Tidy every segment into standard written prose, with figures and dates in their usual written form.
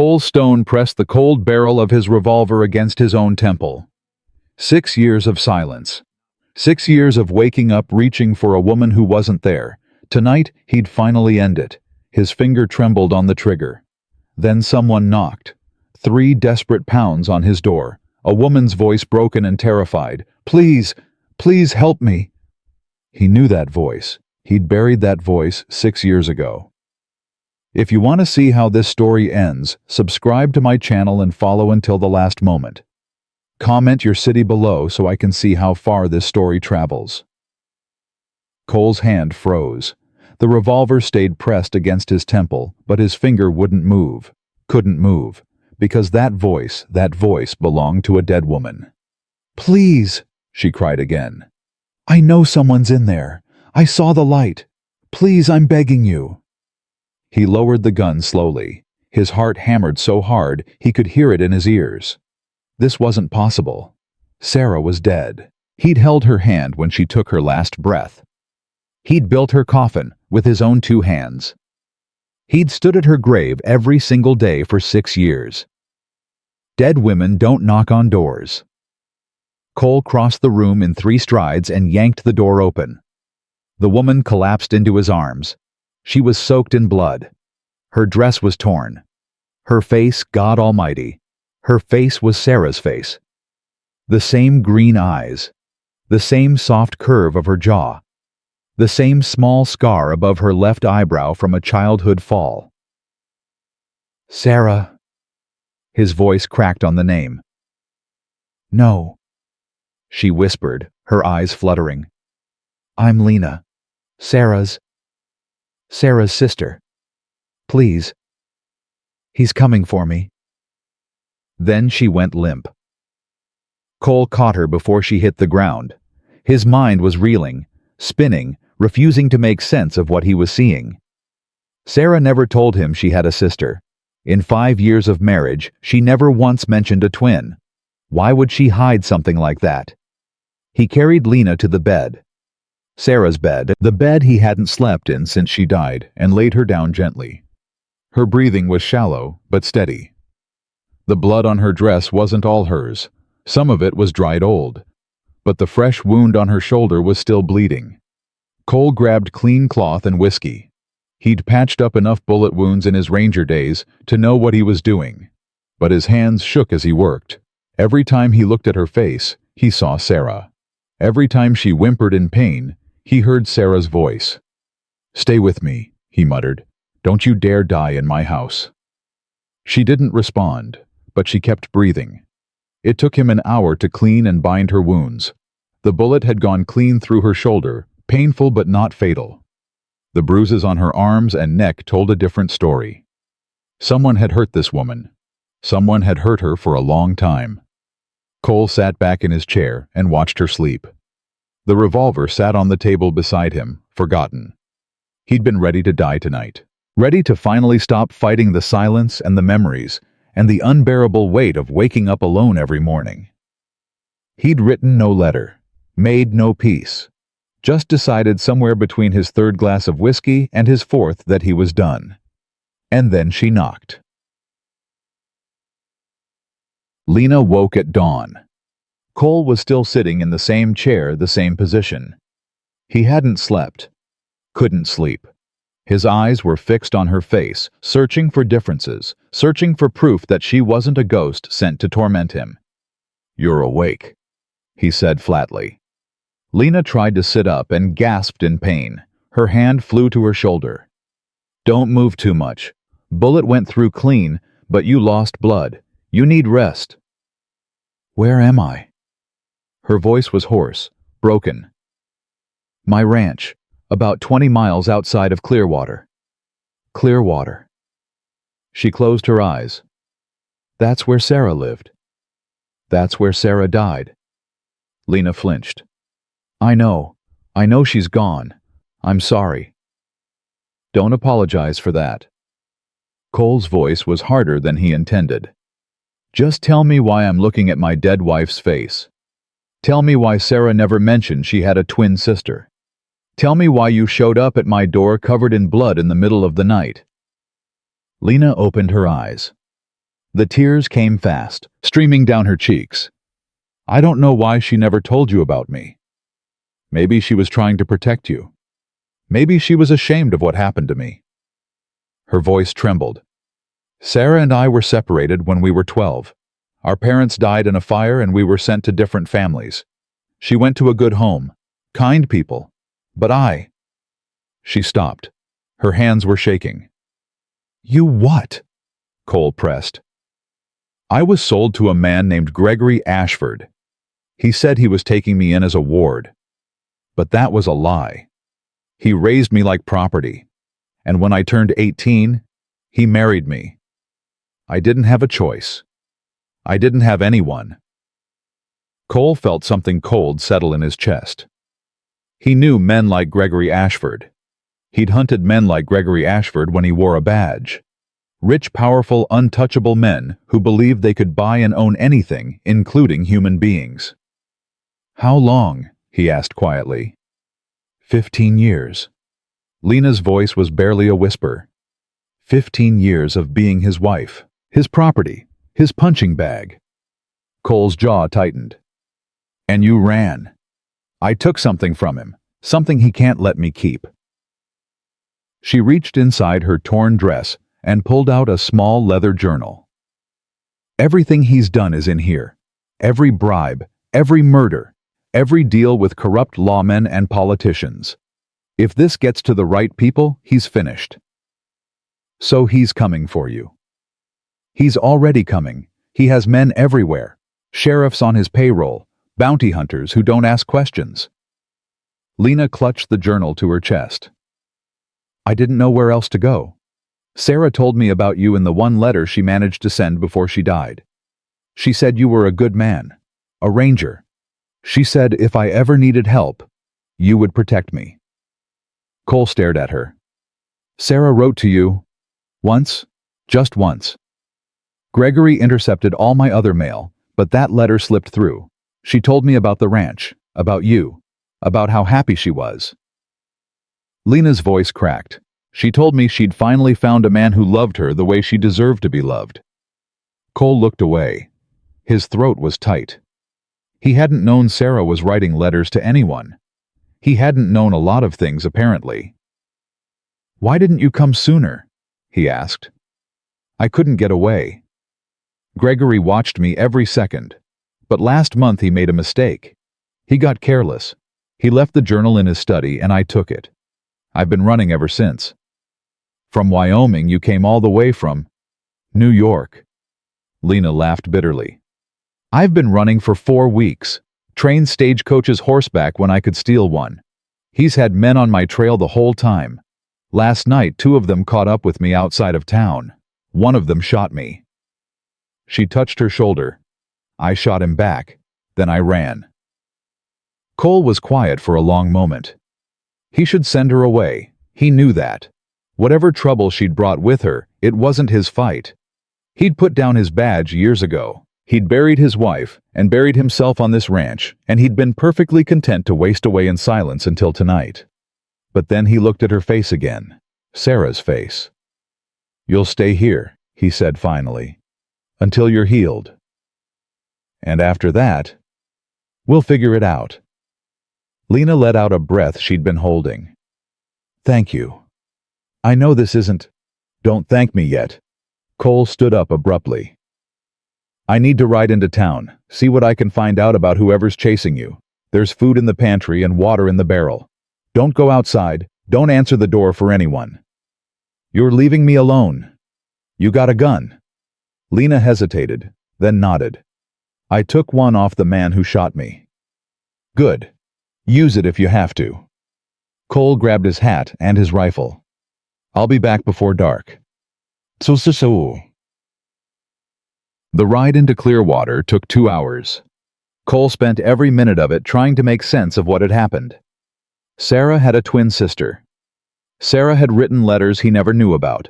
Cole Stone pressed the cold barrel of his revolver against his own temple. 6 years of silence. 6 years of waking up reaching for a woman who wasn't there. Tonight, he'd finally end it. His finger trembled on the trigger. Then someone knocked. 3 desperate pounds on his door. A woman's voice broken and terrified. "Please, please help me." He knew that voice. He'd buried that voice 6 years ago. If you want to see how this story ends, subscribe to my channel and follow until the last moment. Comment your city below so I can see how far this story travels. Cole's hand froze. The revolver stayed pressed against his temple, but his finger wouldn't move. Couldn't move. Because that voice belonged to a dead woman. "Please," she cried again. "I know someone's in there. I saw the light. Please, I'm begging you." He lowered the gun slowly. His heart hammered so hard he could hear it in his ears. This wasn't possible. Sarah was dead. He'd held her hand when she took her last breath. He'd built her coffin with his own 2 hands. He'd stood at her grave every single day for 6 years. Dead women don't knock on doors. Cole crossed the room in 3 strides and yanked the door open. The woman collapsed into his arms. She was soaked in blood. Her dress was torn. Her face, God Almighty. Her face was Sarah's face. The same green eyes. The same soft curve of her jaw. The same small scar above her left eyebrow from a childhood fall. "Sarah." His voice cracked on the name. "No," she whispered, her eyes fluttering. "I'm Lena. Sarah's sister. Please. He's coming for me." Then she went limp. Cole caught her before she hit the ground. His mind was reeling, spinning, refusing to make sense of what he was seeing. Sarah never told him she had a sister. In 5 years of marriage, she never once mentioned a twin. Why would she hide something like that? He carried Lena to the bed. Sarah's bed, the bed he hadn't slept in since she died, and laid her down gently. Her breathing was shallow, but steady. The blood on her dress wasn't all hers. Some of it was dried old. But the fresh wound on her shoulder was still bleeding. Cole grabbed clean cloth and whiskey. He'd patched up enough bullet wounds in his ranger days to know what he was doing. But his hands shook as he worked. Every time he looked at her face, he saw Sarah. Every time she whimpered in pain, he heard Sarah's voice. "Stay with me," he muttered. "Don't you dare die in my house." She didn't respond, but she kept breathing. It took him an hour to clean and bind her wounds. The bullet had gone clean through her shoulder, painful but not fatal. The bruises on her arms and neck told a different story. Someone had hurt this woman. Someone had hurt her for a long time. Cole sat back in his chair and watched her sleep. The revolver sat on the table beside him, forgotten. He'd been ready to die tonight. Ready to finally stop fighting the silence and the memories and the unbearable weight of waking up alone every morning. He'd written no letter, made no peace, just decided somewhere between his 3rd glass of whiskey and his 4th that he was done. And then she knocked. Lena woke at dawn. Cole was still sitting in the same chair, the same position. He hadn't slept. Couldn't sleep. His eyes were fixed on her face, searching for differences, searching for proof that she wasn't a ghost sent to torment him. "You're awake," he said flatly. Lena tried to sit up and gasped in pain. Her hand flew to her shoulder. "Don't move too much. Bullet went through clean, but you lost blood. You need rest." "Where am I?" Her voice was hoarse, broken. "My ranch. About 20 miles outside of Clearwater." "Clearwater." She closed her eyes. "That's where Sarah lived." "That's where Sarah died." Lena flinched. I know she's gone. I'm sorry." "Don't apologize for that." Cole's voice was harder than he intended. "Just tell me why I'm looking at my dead wife's face. Tell me why Sarah never mentioned she had a twin sister. Tell me why you showed up at my door covered in blood in the middle of the night." Lena opened her eyes. The tears came fast, streaming down her cheeks. I don't know why she never told you about me. Maybe she was trying to protect you. Maybe she was ashamed of what happened to me. Her voice trembled. Sarah and I were separated when we were 12. Our parents died in a fire and we were sent to different families. She went to a good home, kind people, but I... She stopped. Her hands were shaking. You what? Cole pressed. I was sold to a man named Gregory Ashford. He said he was taking me in as a ward. But that was a lie. He raised me like property. And when I turned 18, he married me. I didn't have a choice. I didn't have anyone. Cole felt something cold settle in his chest. He knew men like Gregory Ashford. He'd hunted men like Gregory Ashford when he wore a badge. Rich, powerful, untouchable men who believed they could buy and own anything, including human beings. How long? He asked quietly. 15 years. Lena's voice was barely a whisper. 15 years of being his wife, his property, his punching bag. Cole's jaw tightened. And you ran. I took something from him, something he can't let me keep. She reached inside her torn dress and pulled out a small leather journal. Everything he's done is in here. Every bribe, every murder, every deal with corrupt lawmen and politicians. If this gets to the right people, he's finished. So he's coming for you. He's already coming. He has men everywhere, sheriffs on his payroll, bounty hunters who don't ask questions. Lena clutched the journal to her chest. I didn't know where else to go. Sarah told me about you in the one letter she managed to send before she died. She said you were a good man, a ranger. She said if I ever needed help, you would protect me. Cole stared at her. Sarah wrote to you. Once, just once. Gregory intercepted all my other mail, but that letter slipped through. She told me about the ranch, about you, about how happy she was. Lena's voice cracked. She told me she'd finally found a man who loved her the way she deserved to be loved. Cole looked away. His throat was tight. He hadn't known Sarah was writing letters to anyone. He hadn't known a lot of things, apparently. Why didn't you come sooner? He asked. I couldn't get away. Gregory watched me every second, but last month he made a mistake. He got careless. He left the journal in his study and I took it. I've been running ever since. From Wyoming, you came all the way from New York. Lena laughed bitterly. I've been running for 4 weeks, trained stagecoaches horseback when I could steal one. He's had men on my trail the whole time. Last night, 2 of them caught up with me outside of town. One of them shot me. She touched her shoulder. I shot him back. Then I ran. Cole was quiet for a long moment. He should send her away. He knew that. Whatever trouble she'd brought with her, it wasn't his fight. He'd put down his badge years ago. He'd buried his wife and buried himself on this ranch, and he'd been perfectly content to waste away in silence until tonight. But then he looked at her face again, Sarah's face. You'll stay here, he said finally, until you're healed. And after that, we'll figure it out. Lena let out a breath she'd been holding. Thank you. I know this isn't... Don't thank me yet. Cole stood up abruptly. I need to ride into town, see what I can find out about whoever's chasing you. There's food in the pantry and water in the barrel. Don't go outside, don't answer the door for anyone. You're leaving me alone. You got a gun. Lena hesitated, then nodded. I took one off the man who shot me. Good. Use it if you have to. Cole grabbed his hat and his rifle. I'll be back before dark. So. The ride into Clearwater took 2 hours. Cole spent every minute of it trying to make sense of what had happened. Sarah had a twin sister. Sarah had written letters he never knew about.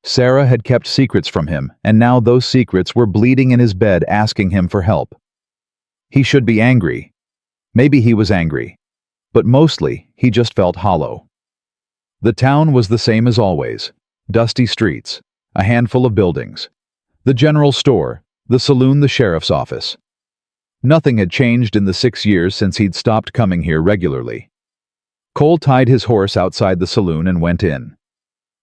Sarah had kept secrets from him, and now those secrets were bleeding in his bed asking him for help. He should be angry. Maybe he was angry. But mostly, he just felt hollow. The town was the same as always. Dusty streets, a handful of buildings. The general store, the saloon, the sheriff's office. Nothing had changed in the 6 years since he'd stopped coming here regularly. Cole tied his horse outside the saloon and went in.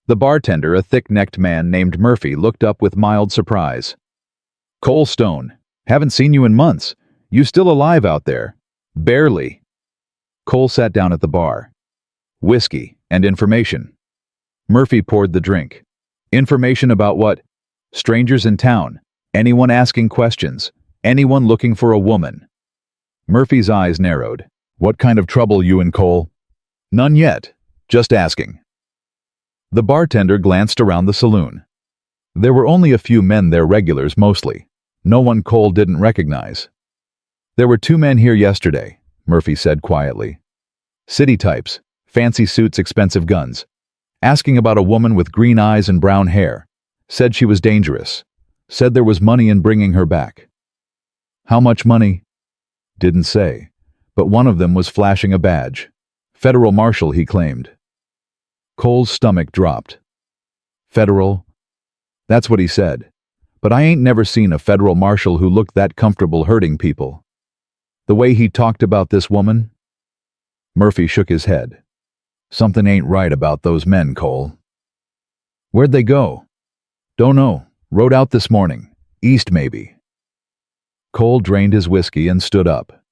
The bartender, a thick-necked man named Murphy, looked up with mild surprise. "Cole Stone, haven't seen you in months. You still alive out there?" "Barely." Cole sat down at the bar. "Whiskey and information." Murphy poured the drink. "Information about what?" "Strangers in town. Anyone asking questions. Anyone looking for a woman." Murphy's eyes narrowed. "What kind of trouble, you and Cole?" "None yet. Just asking." The bartender glanced around the saloon. There were only a few men there, regulars mostly. No one Cole didn't recognize. "There were 2 men here yesterday," Murphy said quietly. "City types, fancy suits, expensive guns. Asking about a woman with green eyes and brown hair. Said she was dangerous. Said there was money in bringing her back." "How much money?" "Didn't say, but one of them was flashing a badge. Federal marshal, he claimed." Cole's stomach dropped. "Federal?" "That's what he said. But I ain't never seen a federal marshal who looked that comfortable hurting people. The way he talked about this woman." Murphy shook his head. "Something ain't right about those men, Cole." "Where'd they go?" "Don't know. Rode out this morning. East, maybe." Cole drained his whiskey and stood up.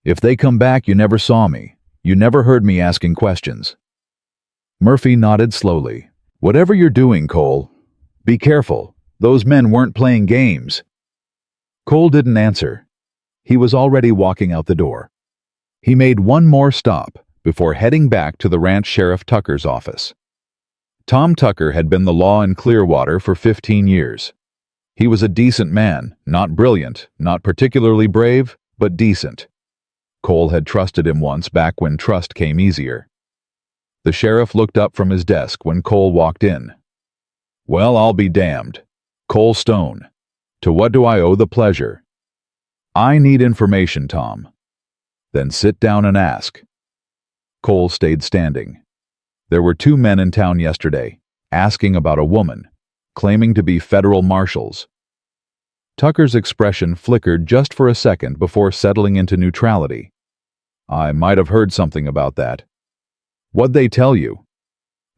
"If they come back, you never saw me. You never heard me asking questions." Murphy nodded slowly. "Whatever you're doing, Cole, be careful. Those men weren't playing games." Cole didn't answer. He was already walking out the door. He made one more stop before heading back to the ranch Sheriff Tucker's office. Tom Tucker had been the law in Clearwater for 15 years. He was a decent man, not brilliant, not particularly brave, but decent. Cole had trusted him once back when trust came easier. The sheriff looked up from his desk when Cole walked in. "Well, I'll be damned. Cole Stone. To what do I owe the pleasure?" "I need information, Tom." "Then sit down and ask." Cole stayed standing. There were 2 men in town yesterday, asking about a woman, claiming to be federal marshals. Tucker's expression flickered just for a second before settling into neutrality. "I might have heard something about that." "What'd they tell you?"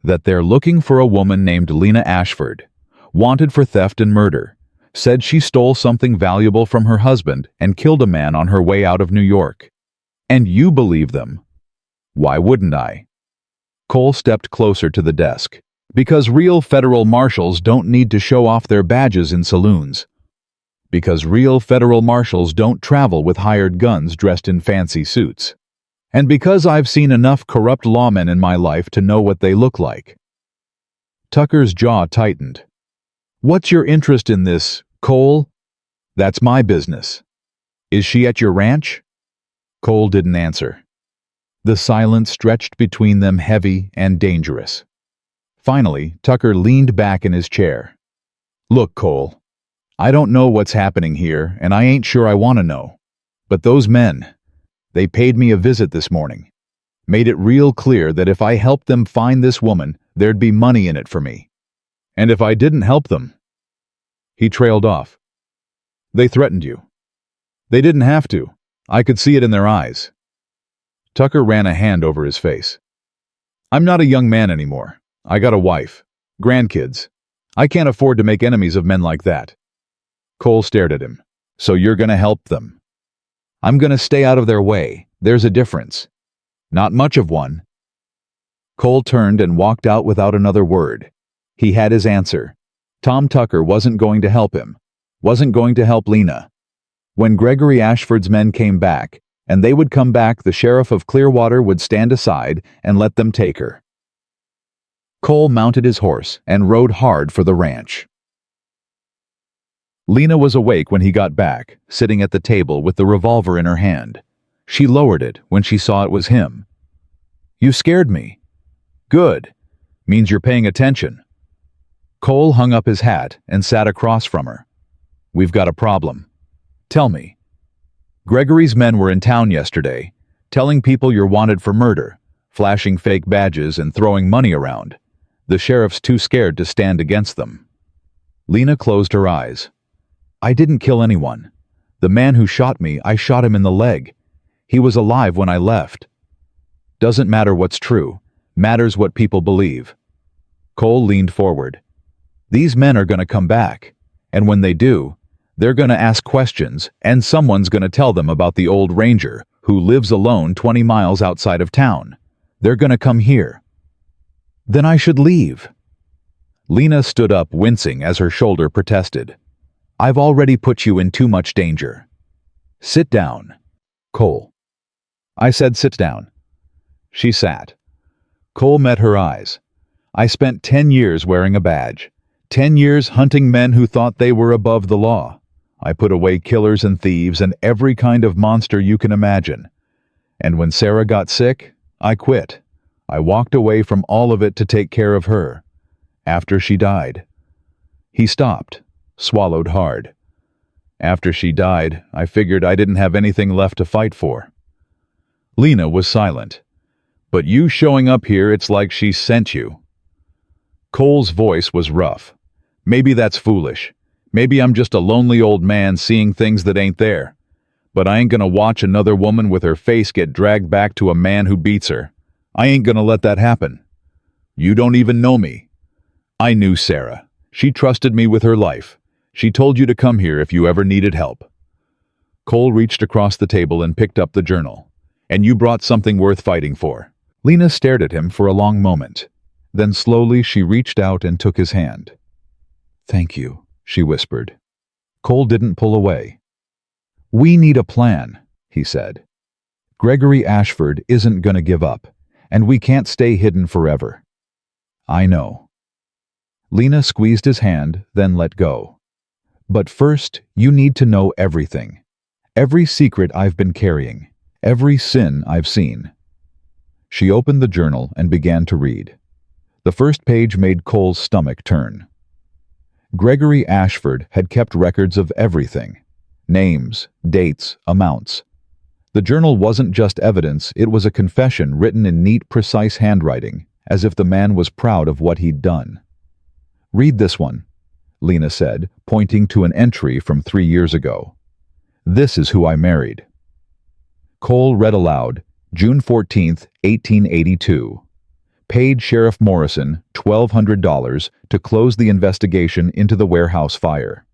"That they're looking for a woman named Lena Ashford, wanted for theft and murder. Said she stole something valuable from her husband and killed a man on her way out of New York." "And you believe them?" "Why wouldn't I?" Cole stepped closer to the desk. "Because real federal marshals don't need to show off their badges in saloons. Because real federal marshals don't travel with hired guns dressed in fancy suits. And because I've seen enough corrupt lawmen in my life to know what they look like." Tucker's jaw tightened. "What's your interest in this, Cole?" "That's my business." "Is she at your ranch?" Cole didn't answer. The silence stretched between them, heavy and dangerous. Finally, Tucker leaned back in his chair. "Look, Cole, I don't know what's happening here, and I ain't sure I want to know. But those men, they paid me a visit this morning. Made it real clear that if I helped them find this woman, there'd be money in it for me. And if I didn't help them..." He trailed off. "They threatened you." "They didn't have to. I could see it in their eyes." Tucker ran a hand over his face. "I'm not a young man anymore. I got a wife, grandkids. I can't afford to make enemies of men like that." Cole stared at him. "So you're gonna help them?" "I'm gonna stay out of their way. There's a difference." "Not much of one." Cole turned and walked out without another word. He had his answer. Tom Tucker wasn't going to help him. Wasn't going to help Lena. When Gregory Ashford's men came back, and they would come back, the sheriff of Clearwater would stand aside and let them take her. Cole mounted his horse and rode hard for the ranch. Lena was awake when he got back, sitting at the table with the revolver in her hand. She lowered it when she saw it was him. "You scared me." "Good. Means you're paying attention." Cole hung up his hat and sat across from her. "We've got a problem. Tell me." "Gregory's men were in town yesterday, telling people you're wanted for murder, flashing fake badges and throwing money around. The sheriff's too scared to stand against them." Lena closed her eyes. I didn't kill anyone. The man who shot me, I shot him in the leg. He was alive when I left. Doesn't matter what's true. Matters what people believe. Cole leaned forward. These men are going to come back. And when they do, they're going to ask questions, and someone's going to tell them about the old ranger who lives alone 20 miles outside of town. They're going to come here. Then I should leave. Lena stood up, wincing as her shoulder protested. I've already put you in too much danger. Sit down. Cole. I said sit down. She sat. Cole met her eyes. I spent 10 years wearing a badge. 10 years hunting men who thought they were above the law. I put away killers and thieves and every kind of monster you can imagine. And when Sarah got sick, I quit. I walked away from all of it to take care of her. After she died. He stopped, swallowed hard. After she died, I figured I didn't have anything left to fight for. Lena was silent. But you showing up here, it's like she sent you. Cole's voice was rough. Maybe that's foolish. Maybe I'm just a lonely old man seeing things that ain't there. But I ain't gonna watch another woman with her face get dragged back to a man who beats her. I ain't gonna let that happen. You don't even know me. I knew Sarah. She trusted me with her life. She told you to come here if you ever needed help. Cole reached across the table and picked up the journal. And you brought something worth fighting for. Lena stared at him for a long moment. Then slowly she reached out and took his hand. Thank you, she whispered. Cole didn't pull away. We need a plan, he said. Gregory Ashford isn't gonna give up, and we can't stay hidden forever. I know. Lena squeezed his hand, then let go. But first, you need to know everything. Every secret I've been carrying. Every sin I've seen. She opened the journal and began to read. The first page made Cole's stomach turn. Gregory Ashford had kept records of everything. Names, dates, amounts. The journal wasn't just evidence, it was a confession written in neat, precise handwriting, as if the man was proud of what he'd done. Read this one, Lena said, pointing to an entry from 3 years ago. This is who I married. Cole read aloud, June 14, 1882. Paid Sheriff Morrison $1,200 to close the investigation into the warehouse fire.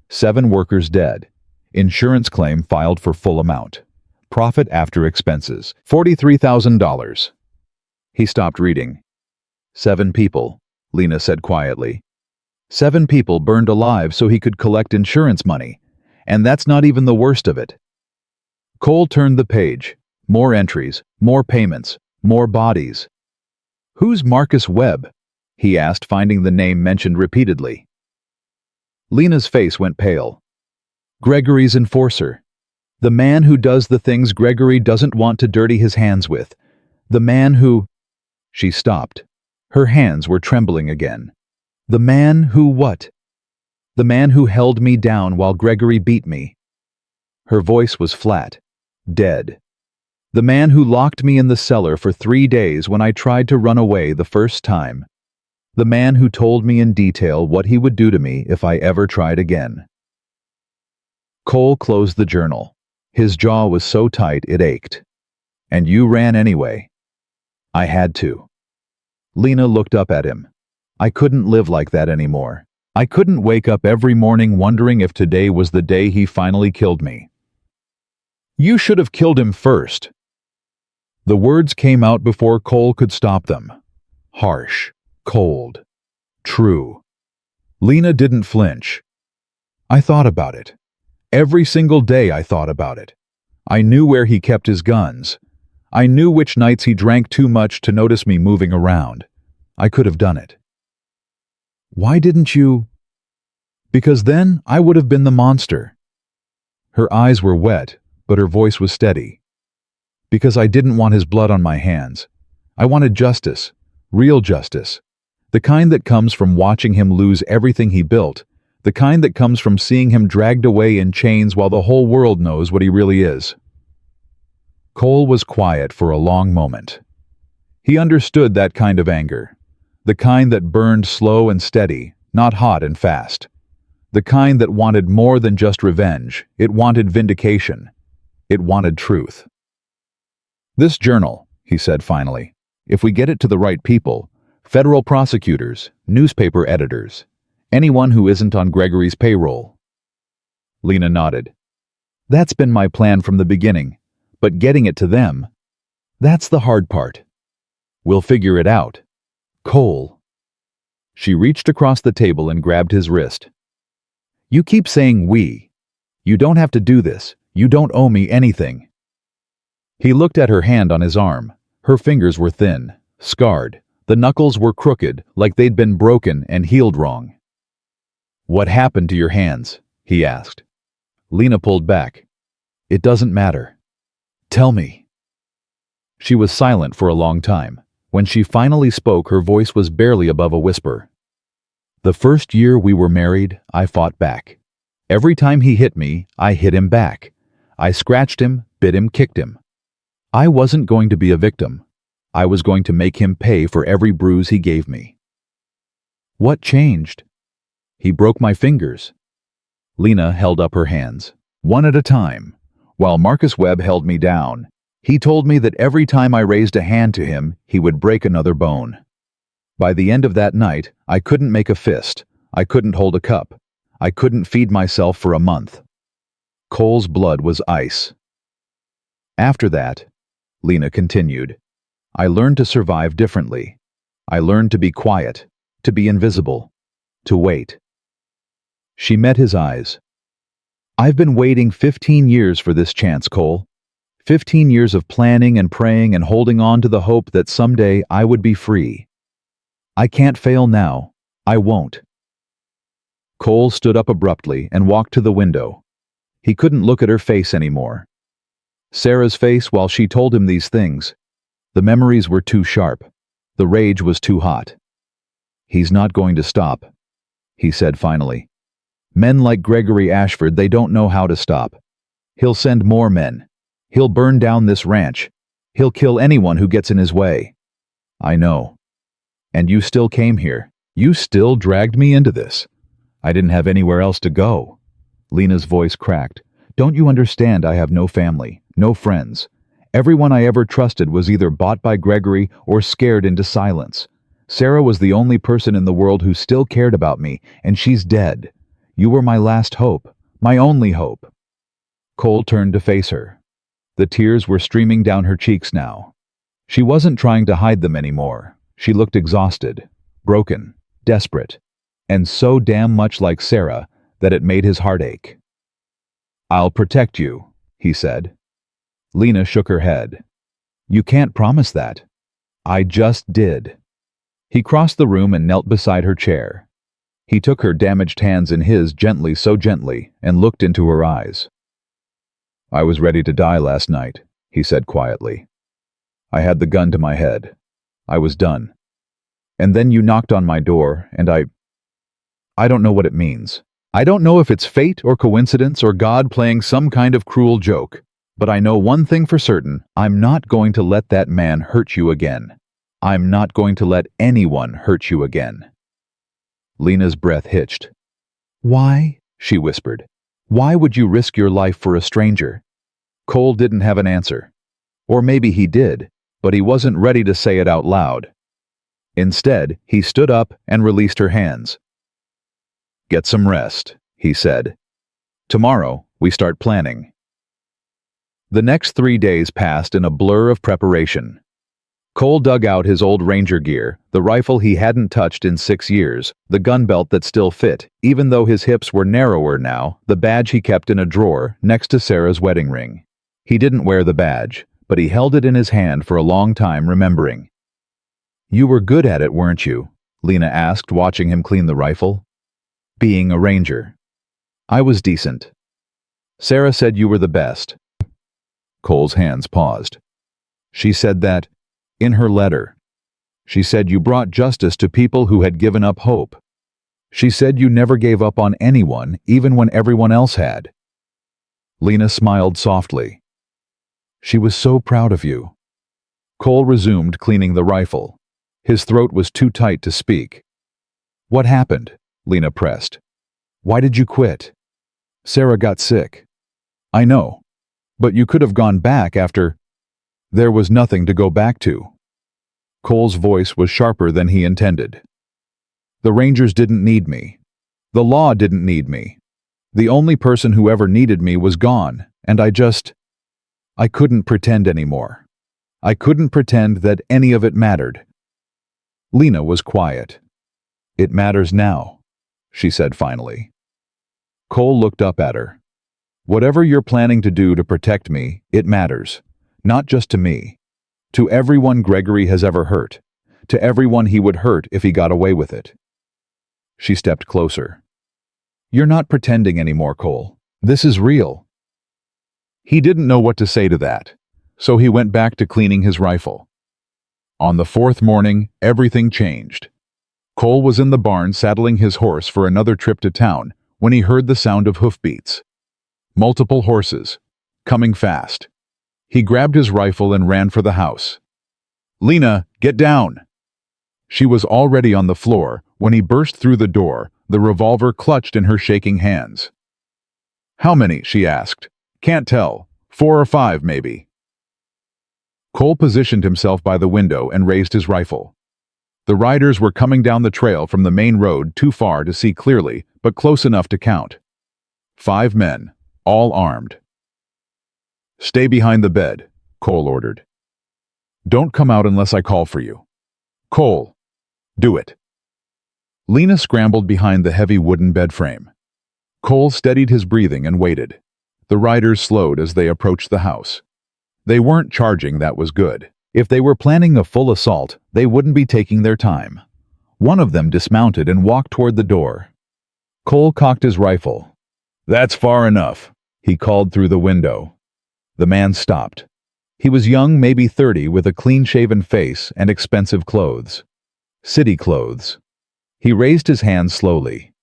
7 workers dead. Insurance claim filed for full amount. Profit after expenses, $43,000. He stopped reading. 7 people, Lena said quietly. 7 people burned alive so he could collect insurance money. And that's not even the worst of it. Cole turned the page. More entries, more payments, more bodies. Who's Marcus Webb? He asked, finding the name mentioned repeatedly. Lena's face went pale. Gregory's enforcer. The man who does the things Gregory doesn't want to dirty his hands with. The man who... She stopped. Her hands were trembling again. The man who what? The man who held me down while Gregory beat me. Her voice was flat, dead. The man who locked me in the cellar for 3 days when I tried to run away the first time. The man who told me in detail what he would do to me if I ever tried again. Cole closed the journal. His jaw was so tight it ached. And you ran anyway. I had to. Lena looked up at him. I couldn't live like that anymore. I couldn't wake up every morning wondering if today was the day he finally killed me. You should have killed him first. The words came out before Cole could stop them. Harsh, cold, true. Lena didn't flinch. I thought about it. Every single day I thought about it. I knew where he kept his guns. I knew which nights he drank too much to notice me moving around. I could have done it. Why didn't you? Because then I would have been the monster. Her eyes were wet, but her voice was steady. Because I didn't want his blood on my hands. I wanted justice, real justice. The kind that comes from watching him lose everything he built. The kind that comes from seeing him dragged away in chains while the whole world knows what he really is. Cole was quiet for a long moment. He understood that kind of anger. The kind that burned slow and steady, not hot and fast. The kind that wanted more than just revenge. It wanted vindication. It wanted truth. "This journal," he said finally, "if we get it to the right people, federal prosecutors, newspaper editors, anyone who isn't on Gregory's payroll." Lena nodded. "That's been my plan from the beginning, but getting it to them, that's the hard part. We'll figure it out. Cole." She reached across the table and grabbed his wrist. "You keep saying we. You don't have to do this. You don't owe me anything." He looked at her hand on his arm. Her fingers were thin, scarred. The knuckles were crooked, like they'd been broken and healed wrong. "What happened to your hands?" he asked. Lena pulled back. "It doesn't matter. Tell me." She was silent for a long time. When she finally spoke, her voice was barely above a whisper. "The first year we were married, I fought back. Every time he hit me, I hit him back. I scratched him, bit him, kicked him. I wasn't going to be a victim. I was going to make him pay for every bruise he gave me." "What changed?" "He broke my fingers." Lena held up her hands, one at a time, while Marcus Webb held me down. He told me that every time I raised a hand to him, he would break another bone. By the end of that night, I couldn't make a fist. I couldn't hold a cup. I couldn't feed myself for a month. Cole's blood was ice. "After that," Lena continued, "I learned to survive differently. I learned to be quiet, to be invisible, to wait." She met his eyes. "I've been waiting 15 years for this chance, Cole. 15 years of planning and praying and holding on to the hope that someday I would be free. I can't fail now. I won't." Cole stood up abruptly and walked to the window. He couldn't look at her face anymore. Sarah's face while she told him these things. The memories were too sharp. The rage was too hot. "He's not going to stop," he said finally. "Men like Gregory Ashford, they don't know how to stop. He'll send more men. He'll burn down this ranch. He'll kill anyone who gets in his way. I know. And you still came here. You still dragged me into this. I didn't have anywhere else to go." Lena's voice cracked. "Don't you understand? I have no family, no friends. Everyone I ever trusted was either bought by Gregory or scared into silence. Sarah was the only person in the world who still cared about me, and she's dead. You were my last hope, my only hope." Cole turned to face her. The tears were streaming down her cheeks now. She wasn't trying to hide them anymore. She looked exhausted, broken, desperate, and so damn much like Sarah that it made his heart ache. "I'll protect you," he said. Lena shook her head. "You can't promise that." "I just did." He crossed the room and knelt beside her chair. He took her damaged hands in his gently, so gently, and looked into her eyes. "I was ready to die last night," he said quietly. "I had the gun to my head. I was done. And then you knocked on my door, and I don't know what it means. I don't know if it's fate or coincidence or God playing some kind of cruel joke. But I know one thing for certain. I'm not going to let that man hurt you again. I'm not going to let anyone hurt you again." Lena's breath hitched. "Why?" she whispered. "Why would you risk your life for a stranger?" Cole didn't have an answer. Or maybe he did, but he wasn't ready to say it out loud. Instead, he stood up and released her hands. "Get some rest," he said. "Tomorrow, we start planning." The next 3 days passed in a blur of preparation. Cole dug out his old Ranger gear, the rifle he hadn't touched in 6 years, the gun belt that still fit, even though his hips were narrower now, the badge he kept in a drawer next to Sarah's wedding ring. He didn't wear the badge, but he held it in his hand for a long time, remembering. "You were good at it, weren't you?" Lena asked, watching him clean the rifle. "Being a Ranger." "I was decent." "Sarah said you were the best." Cole's hands paused. "She said that in her letter. She said you brought justice to people who had given up hope. She said you never gave up on anyone, even when everyone else had." Lena smiled softly. "She was so proud of you." Cole resumed cleaning the rifle. His throat was too tight to speak. "What happened?" Lena pressed. Why did you quit? Sarah got sick. I know. But you could have gone back after. There was nothing to go back to. Cole's voice was sharper than he intended. The Rangers didn't need me. The law didn't need me. The only person who ever needed me was gone, and I couldn't pretend anymore. I couldn't pretend that any of it mattered. Lena was quiet. It matters now, she said finally. Cole looked up at her. Whatever you're planning to do to protect me, it matters. Not just to me. To everyone Gregory has ever hurt. To everyone he would hurt if he got away with it. She stepped closer. You're not pretending anymore, Cole. This is real. He didn't know what to say to that, so he went back to cleaning his rifle. On the fourth morning, everything changed. Cole was in the barn saddling his horse for another trip to town when he heard the sound of hoofbeats. Multiple horses, coming fast. He grabbed his rifle and ran for the house. Lena, get down! She was already on the floor when he burst through the door, the revolver clutched in her shaking hands. How many? She asked. Can't tell. 4 or 5, maybe. Cole positioned himself by the window and raised his rifle. The riders were coming down the trail from the main road too far to see clearly, but close enough to count. 5 men, all armed. Stay behind the bed, Cole ordered. Don't come out unless I call for you. Cole, do it. Lena scrambled behind the heavy wooden bed frame. Cole steadied his breathing and waited. The riders slowed as they approached the house. They weren't charging, that was good. If they were planning a full assault, they wouldn't be taking their time. One of them dismounted and walked toward the door. Cole cocked his rifle. That's far enough, he called through the window. The man stopped. He was young, maybe 30, with a clean-shaven face and expensive clothes. City clothes. He raised his hand slowly.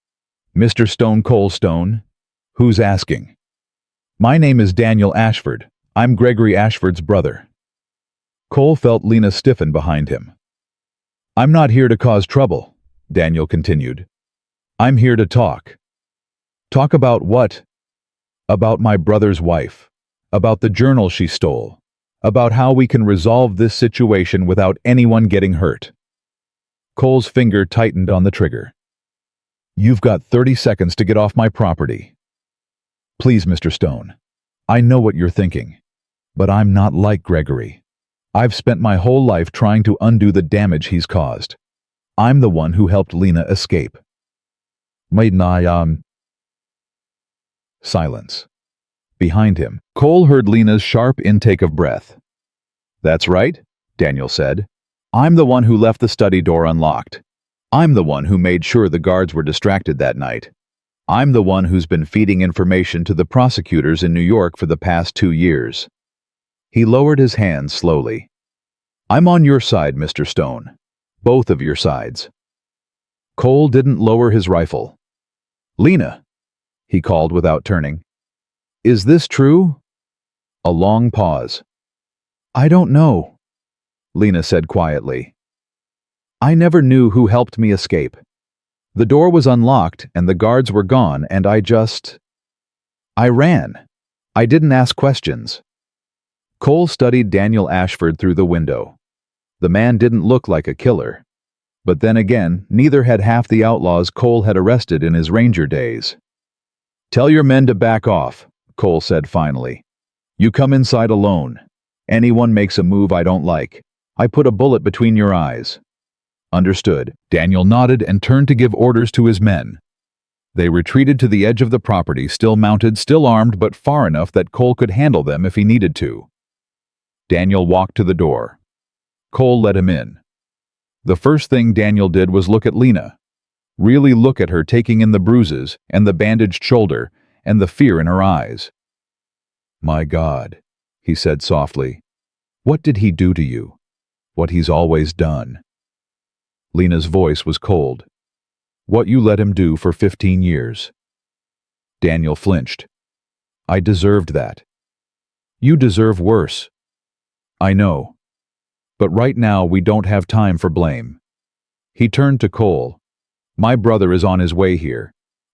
Mr. Stone Cole Stone? Who's asking? My name is Daniel Ashford. I'm Gregory Ashford's brother. Cole felt Lena stiffen behind him. I'm not here to cause trouble, Daniel continued. I'm here to talk. Talk about what? About my brother's wife. About the journal she stole. About how we can resolve this situation without anyone getting hurt. Cole's finger tightened on the trigger. You've got 30 seconds to get off my property. Please, Mr. Stone. I know what you're thinking. But I'm not like Gregory. I've spent my whole life trying to undo the damage he's caused. I'm the one who helped Lena escape. Silence. Behind him, Cole heard Lena's sharp intake of breath. That's right, Daniel said. I'm the one who left the study door unlocked. I'm the one who made sure the guards were distracted that night. I'm the one who's been feeding information to the prosecutors in New York for the past 2 years. He lowered his hands slowly. I'm on your side, Mr. Stone. Both of your sides. Cole didn't lower his rifle. Lena, he called without turning. Is this true? A long pause. I don't know, Lena said quietly. I never knew who helped me escape. The door was unlocked and the guards were gone and I ran. I didn't ask questions. Cole studied Daniel Ashford through the window. The man didn't look like a killer. But then again, neither had half the outlaws Cole had arrested in his ranger days. Tell your men to back off, Cole said finally. You come inside alone. Anyone makes a move I don't like, I put a bullet between your eyes. Understood. Daniel nodded and turned to give orders to his men. They retreated to the edge of the property, still mounted, still armed, but far enough that Cole could handle them if he needed to. Daniel walked to the door. Cole let him in. The first thing Daniel did was look at Lena. Really look at her, taking in the bruises and the bandaged shoulder and the fear in her eyes. My God, he said softly. What did he do to you? What he's always done. Lena's voice was cold. What you let him do for 15 years. Daniel flinched. I deserved that. You deserve worse. I know. But right now we don't have time for blame. He turned to Cole. My brother is on his way here.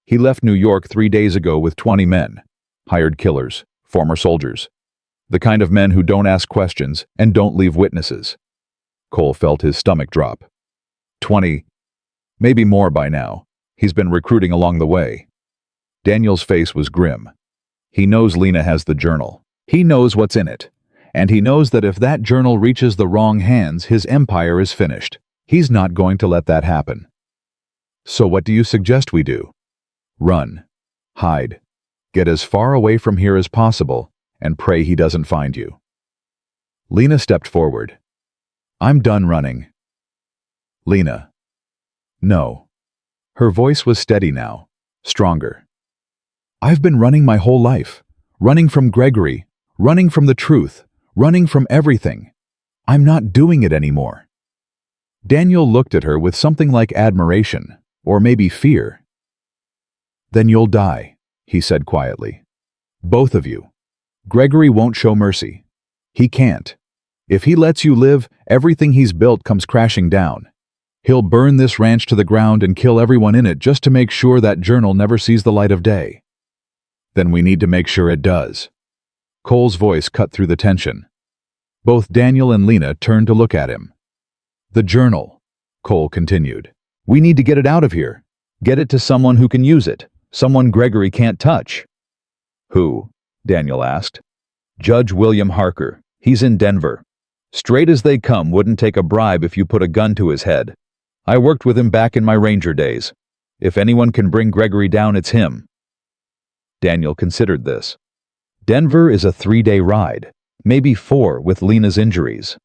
He left New York 3 days ago with 20 men. Hired killers, former soldiers. The kind of men who don't ask questions and don't leave witnesses. Cole felt his stomach drop. 20. Maybe more by now. He's been recruiting along the way. Daniel's face was grim. He knows Lena has the journal. He knows what's in it. And he knows that if that journal reaches the wrong hands, his empire is finished. He's not going to let that happen. So what do you suggest we do? Run. Hide. Get as far away from here as possible and pray he doesn't find you. Lena stepped forward. I'm done running. Lena. No. Her voice was steady now, stronger. I've been running my whole life. Running from Gregory, running from the truth, running from everything. I'm not doing it anymore. Daniel looked at her with something like admiration, or maybe fear. Then you'll die, he said quietly. Both of you. Gregory won't show mercy. He can't. If he lets you live, everything he's built comes crashing down. He'll burn this ranch to the ground and kill everyone in it just to make sure that journal never sees the light of day. Then we need to make sure it does. Cole's voice cut through the tension. Both Daniel and Lena turned to look at him. The journal, Cole continued. We need to get it out of here. Get it to someone who can use it. Someone Gregory can't touch. Who? Daniel asked. Judge William Harker. He's in Denver. Straight as they come, wouldn't take a bribe if you put a gun to his head. I worked with him back in my Ranger days. If anyone can bring Gregory down, it's him. Daniel considered this. Denver is a 3-day ride, maybe 4 with Lena's injuries.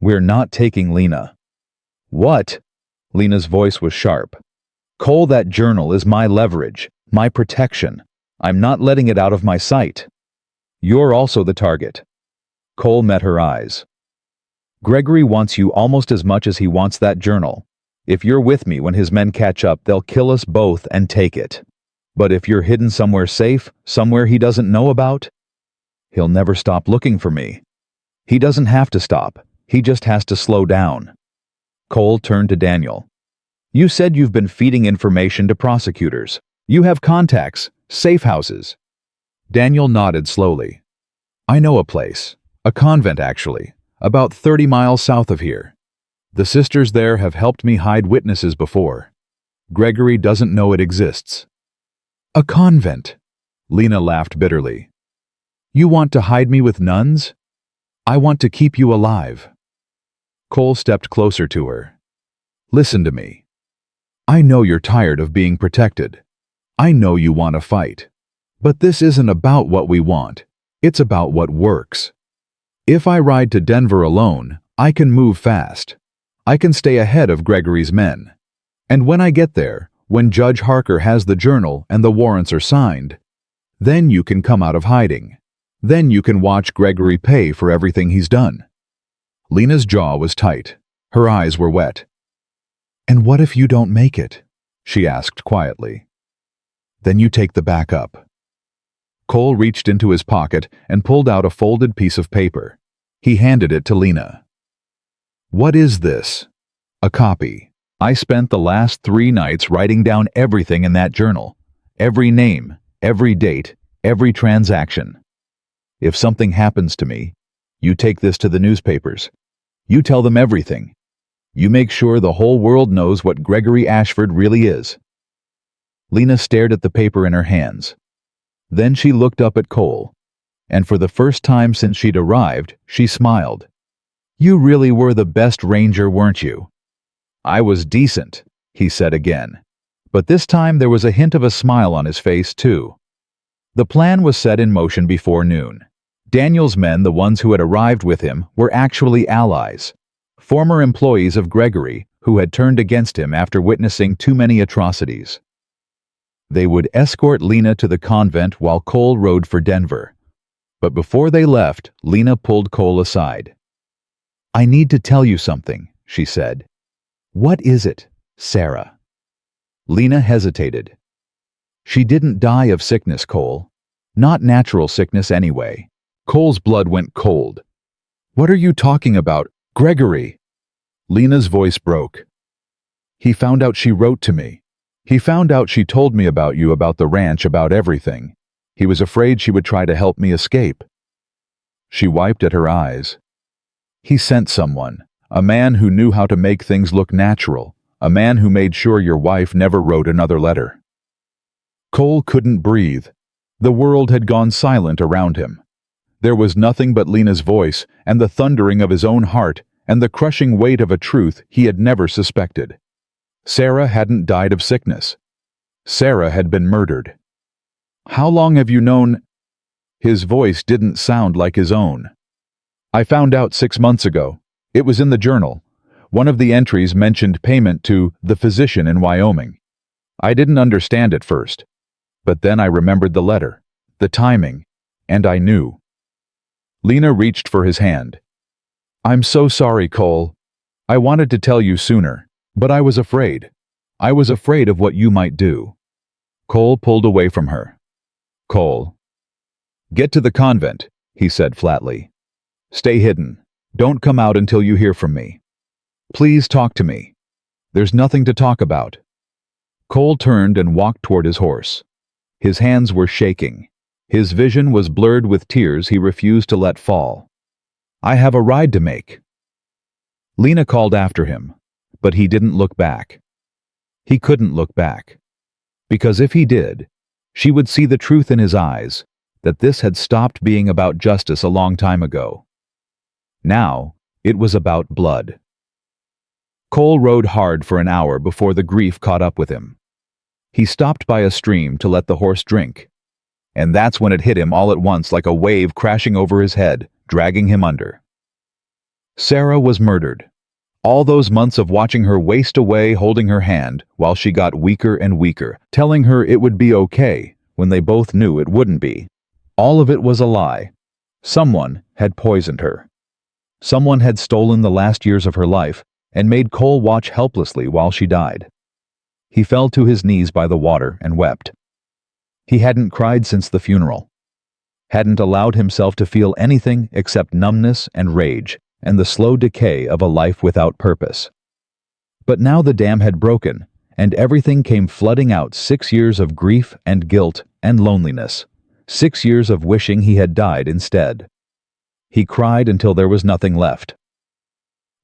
We're not taking Lena. What? Lena's voice was sharp. Cole, that journal is my leverage, my protection. I'm not letting it out of my sight. You're also the target. Cole met her eyes. Gregory wants you almost as much as he wants that journal. If you're with me when his men catch up, they'll kill us both and take it. But if you're hidden somewhere safe, somewhere he doesn't know about, he'll never stop looking for me. He doesn't have to stop. He just has to slow down. Cole turned to Daniel. You said you've been feeding information to prosecutors. You have contacts, safe houses. Daniel nodded slowly. I know a place. A convent, actually. About 30 miles south of here. The sisters there have helped me hide witnesses before. Gregory doesn't know it exists. A convent? Lena laughed bitterly. You want to hide me with nuns? I want to keep you alive. Cole stepped closer to her. Listen to me. I know you're tired of being protected. I know you want to fight. But this isn't about what we want. It's about what works. If I ride to Denver alone, I can move fast. I can stay ahead of Gregory's men. And when I get there, when Judge Harker has the journal and the warrants are signed, then you can come out of hiding. Then you can watch Gregory pay for everything he's done. Lena's jaw was tight. Her eyes were wet. And what if you don't make it? She asked quietly. Then you take the backup. Cole reached into his pocket and pulled out a folded piece of paper. He handed it to Lena. What is this? A copy. I spent the last 3 nights writing down everything in that journal. Every name, every date, every transaction. If something happens to me, you take this to the newspapers. You tell them everything. You make sure the whole world knows what Gregory Ashford really is. Lena stared at the paper in her hands. Then she looked up at Cole, and for the first time since she'd arrived, she smiled. You really were the best ranger, weren't you? I was decent, he said again. But this time there was a hint of a smile on his face, too. The plan was set in motion before noon. Daniel's men, the ones who had arrived with him, were actually allies. Former employees of Gregory who had turned against him after witnessing too many atrocities. They would escort Lena to the convent while Cole rode for Denver. But before they left, Lena pulled Cole aside. I need to tell you something, she said. What is it, Sarah? Lena hesitated. She didn't die of sickness, Cole. Not natural sickness anyway. Cole's blood went cold. What are you talking about, Gregory? Lena's voice broke. He found out she wrote to me. He found out she told me about you, about the ranch, about everything. He was afraid she would try to help me escape." She wiped at her eyes. "He sent someone, a man who knew how to make things look natural, a man who made sure your wife never wrote another letter." Cole couldn't breathe. The world had gone silent around him. There was nothing but Lena's voice and the thundering of his own heart and the crushing weight of a truth he had never suspected. Sarah hadn't died of sickness. Sarah had been murdered. "How long have you known?" His voice didn't sound like his own. "I found out 6 months ago. It was in the journal. One of the entries mentioned payment to the physician in Wyoming. I didn't understand at first. But then I remembered the letter, the timing, and I knew." Lena reached for his hand. "I'm so sorry, Cole. I wanted to tell you sooner, but I was afraid. I was afraid of what you might do." Cole pulled away from her. "Cole." "Get to the convent," he said flatly. "Stay hidden. Don't come out until you hear from me. Please talk to me. There's nothing to talk about." Cole turned and walked toward his horse. His hands were shaking. His vision was blurred with tears he refused to let fall. "I have a ride to make." Lena called after him, but he didn't look back. He couldn't look back. Because if he did, she would see the truth in his eyes, that this had stopped being about justice a long time ago. Now, it was about blood. Cole rode hard for an hour before the grief caught up with him. He stopped by a stream to let the horse drink, and that's when it hit him all at once like a wave crashing over his head, dragging him under. Sarah was murdered. All those months of watching her waste away holding her hand while she got weaker and weaker, telling her it would be okay when they both knew it wouldn't be. All of it was a lie. Someone had poisoned her. Someone had stolen the last years of her life and made Cole watch helplessly while she died. He fell to his knees by the water and wept. He hadn't cried since the funeral. Hadn't allowed himself to feel anything except numbness and rage and the slow decay of a life without purpose. But now the dam had broken, and everything came flooding out. 6 years of grief and guilt and loneliness. 6 years of wishing he had died instead. He cried until there was nothing left.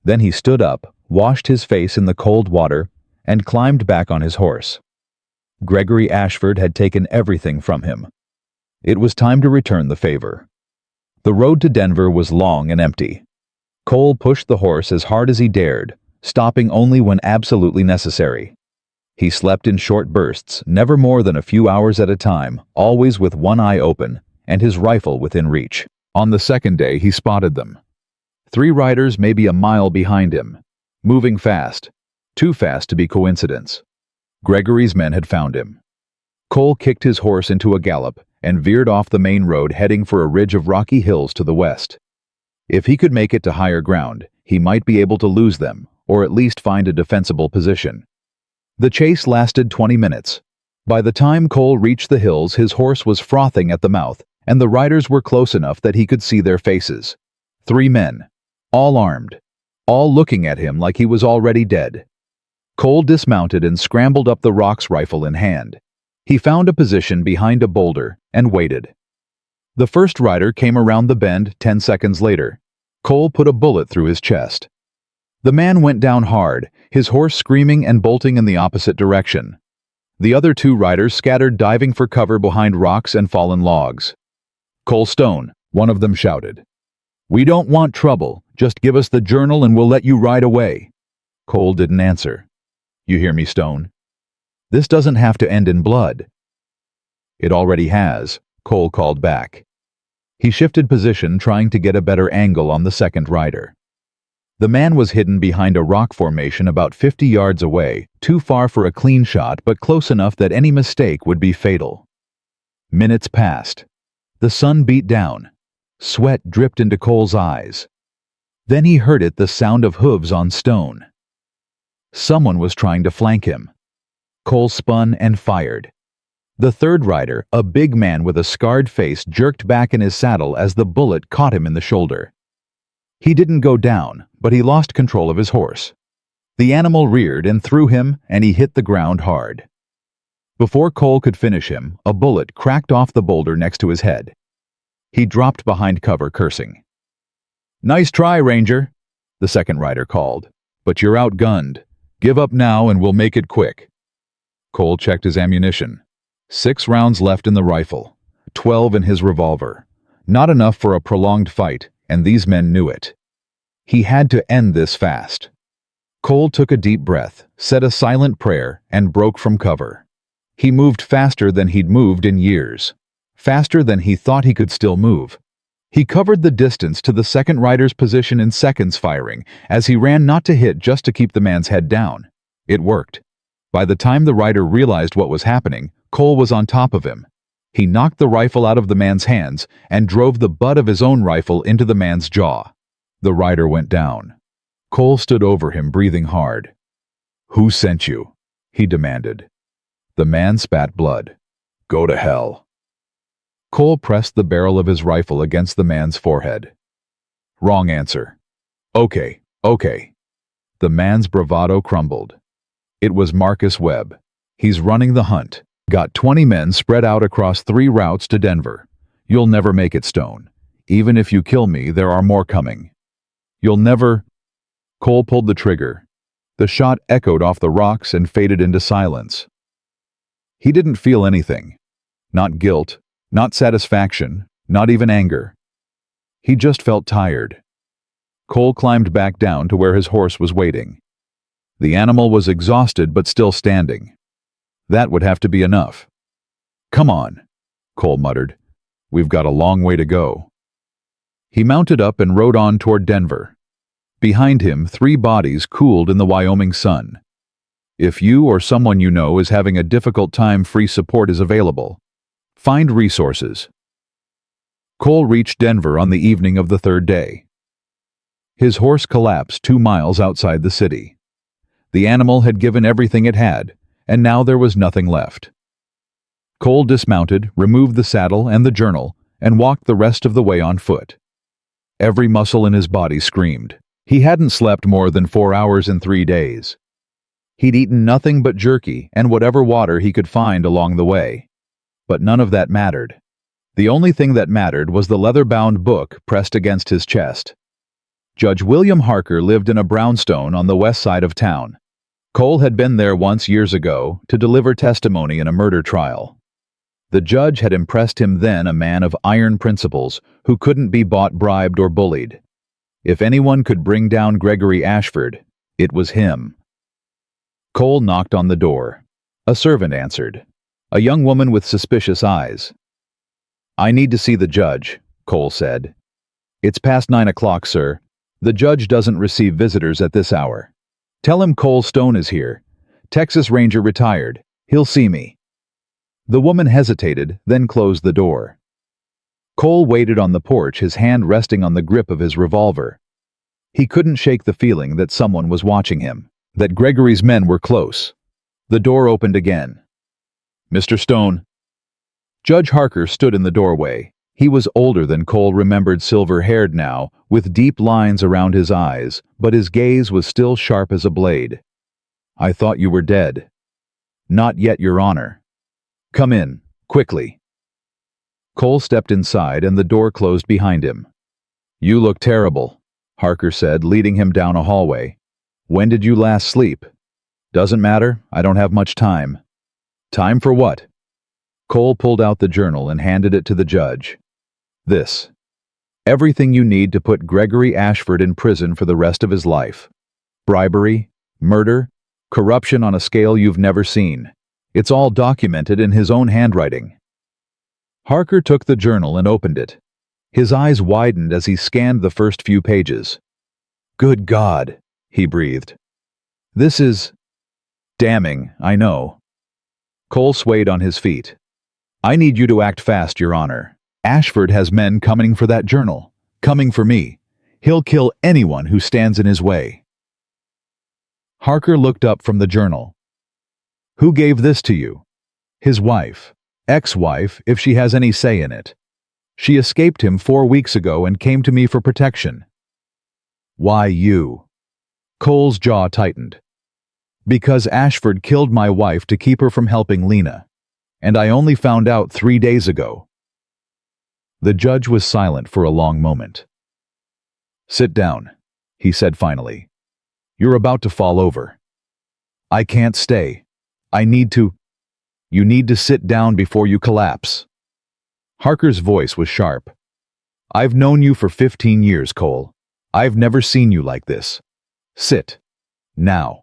Then he stood up, washed his face in the cold water, and climbed back on his horse. Gregory Ashford had taken everything from him. It was time to return the favor. The road to Denver was long and empty. Cole pushed the horse as hard as he dared, stopping only when absolutely necessary. He slept in short bursts, never more than a few hours at a time, always with one eye open, and his rifle within reach. On the second day he spotted them. 3 riders maybe a mile behind him, moving fast, too fast to be coincidence. Gregory's men had found him. Cole kicked his horse into a gallop and veered off the main road, heading for a ridge of rocky hills to the west. If he could make it to higher ground, he might be able to lose them, or at least find a defensible position. The chase lasted 20 minutes. By the time Cole reached the hills, his horse was frothing at the mouth, and the riders were close enough that he could see their faces. 3 men, all armed, all looking at him like he was already dead. Cole dismounted and scrambled up the rocks, rifle in hand. He found a position behind a boulder and waited. The first rider came around the bend 10 seconds later. Cole put a bullet through his chest. The man went down hard, his horse screaming and bolting in the opposite direction. The other 2 riders scattered, diving for cover behind rocks and fallen logs. "Cole Stone," one of them shouted. "We don't want trouble. Just give us the journal and we'll let you ride away." Cole didn't answer. "You hear me, Stone? This doesn't have to end in blood." "It already has," Cole called back. He shifted position, trying to get a better angle on the second rider. The man was hidden behind a rock formation about 50 yards away, too far for a clean shot but close enough that any mistake would be fatal. Minutes passed. The sun beat down. Sweat dripped into Cole's eyes. Then he heard it, the sound of hooves on stone. Someone was trying to flank him. Cole spun and fired. The third rider, a big man with a scarred face, jerked back in his saddle as the bullet caught him in the shoulder. He didn't go down, but he lost control of his horse. The animal reared and threw him, and he hit the ground hard. Before Cole could finish him, a bullet cracked off the boulder next to his head. He dropped behind cover, cursing. "Nice try, Ranger," the second rider called. "But you're outgunned. Give up now and we'll make it quick." Cole checked his ammunition. 6 rounds left in the rifle, 12 in his revolver. Not enough for a prolonged fight, and these men knew it. He had to end this fast. Cole took a deep breath, said a silent prayer, and broke from cover. He moved faster than he'd moved in years. Faster than he thought he could still move. He covered the distance to the second rider's position in seconds, firing, as he ran not to hit, just to keep the man's head down. It worked. By the time the rider realized what was happening, Cole was on top of him. He knocked the rifle out of the man's hands and drove the butt of his own rifle into the man's jaw. The rider went down. Cole stood over him, breathing hard. "Who sent you?" he demanded. The man spat blood. "Go to hell." Cole pressed the barrel of his rifle against the man's forehead. "Wrong answer." Okay. The man's bravado crumbled. It was Marcus Webb. "He's running the hunt. Got 20 men spread out across 3 routes to Denver. You'll never make it, Stone. Even if you kill me, there are more coming. You'll never—" Cole pulled the trigger. The shot echoed off the rocks and faded into silence. He didn't feel anything. Not guilt, not satisfaction, not even anger. He just felt tired. Cole climbed back down to where his horse was waiting. The animal was exhausted but still standing. That would have to be enough. "Come on," Cole muttered. "We've got a long way to go." He mounted up and rode on toward Denver. Behind him, 3 bodies cooled in the Wyoming sun. If you or someone you know is having a difficult time, free support is available. Find resources. Cole reached Denver on the evening of the 3rd day. His horse collapsed 2 miles outside the city. The animal had given everything it had, and now there was nothing left. Cole dismounted, removed the saddle and the journal, and walked the rest of the way on foot. Every muscle in his body screamed. He hadn't slept more than 4 hours in 3 days. He'd eaten nothing but jerky and whatever water he could find along the way. But none of that mattered. The only thing that mattered was the leather-bound book pressed against his chest. Judge William Harker lived in a brownstone on the west side of town. Cole had been there once years ago to deliver testimony in a murder trial. The judge had impressed him then, a man of iron principles who couldn't be bought, bribed, or bullied. If anyone could bring down Gregory Ashford, it was him. Cole knocked on the door. A servant answered. A young woman with suspicious eyes. "I need to see the judge," Cole said. "It's past 9 o'clock, sir. The judge doesn't receive visitors at this hour. Tell him Cole Stone is here. Texas Ranger, retired. He'll see me." The woman hesitated, then closed the door. Cole waited on the porch, his hand resting on the grip of his revolver. He couldn't shake the feeling that someone was watching him, that Gregory's men were close. The door opened again. "Mr. Stone." Judge Harker stood in the doorway. He was older than Cole remembered, silver-haired now, with deep lines around his eyes, but his gaze was still sharp as a blade. "I thought you were dead." "Not yet, Your Honor." "Come in, quickly." Cole stepped inside and the door closed behind him. "You look terrible," Harker said, leading him down a hallway. "When did you last sleep?" "Doesn't matter, I don't have much time." "Time for what?" Cole pulled out the journal and handed it to the judge. "This. Everything you need to put Gregory Ashford in prison for the rest of his life. Bribery, murder, corruption on a scale you've never seen. It's all documented in his own handwriting." Harker took the journal and opened it. His eyes widened as he scanned the first few pages. "Good God," he breathed. "This is damning, I know." Cole swayed on his feet. "I need you to act fast, Your Honor. Ashford has men coming for that journal, coming for me. He'll kill anyone who stands in his way." Harker looked up from the journal. "Who gave this to you?" "His wife. Ex-wife, if she has any say in it. She escaped him 4 weeks ago and came to me for protection." "Why you?" Cole's jaw tightened. "Because Ashford killed my wife to keep her from helping Lena. And I only found out 3 days ago." The judge was silent for a long moment. "Sit down," he said finally. "You're about to fall over." "I can't stay. I need to—" "You need to sit down before you collapse." Harker's voice was sharp. "I've known you for 15 years, Cole. I've never seen you like this. Sit. Now."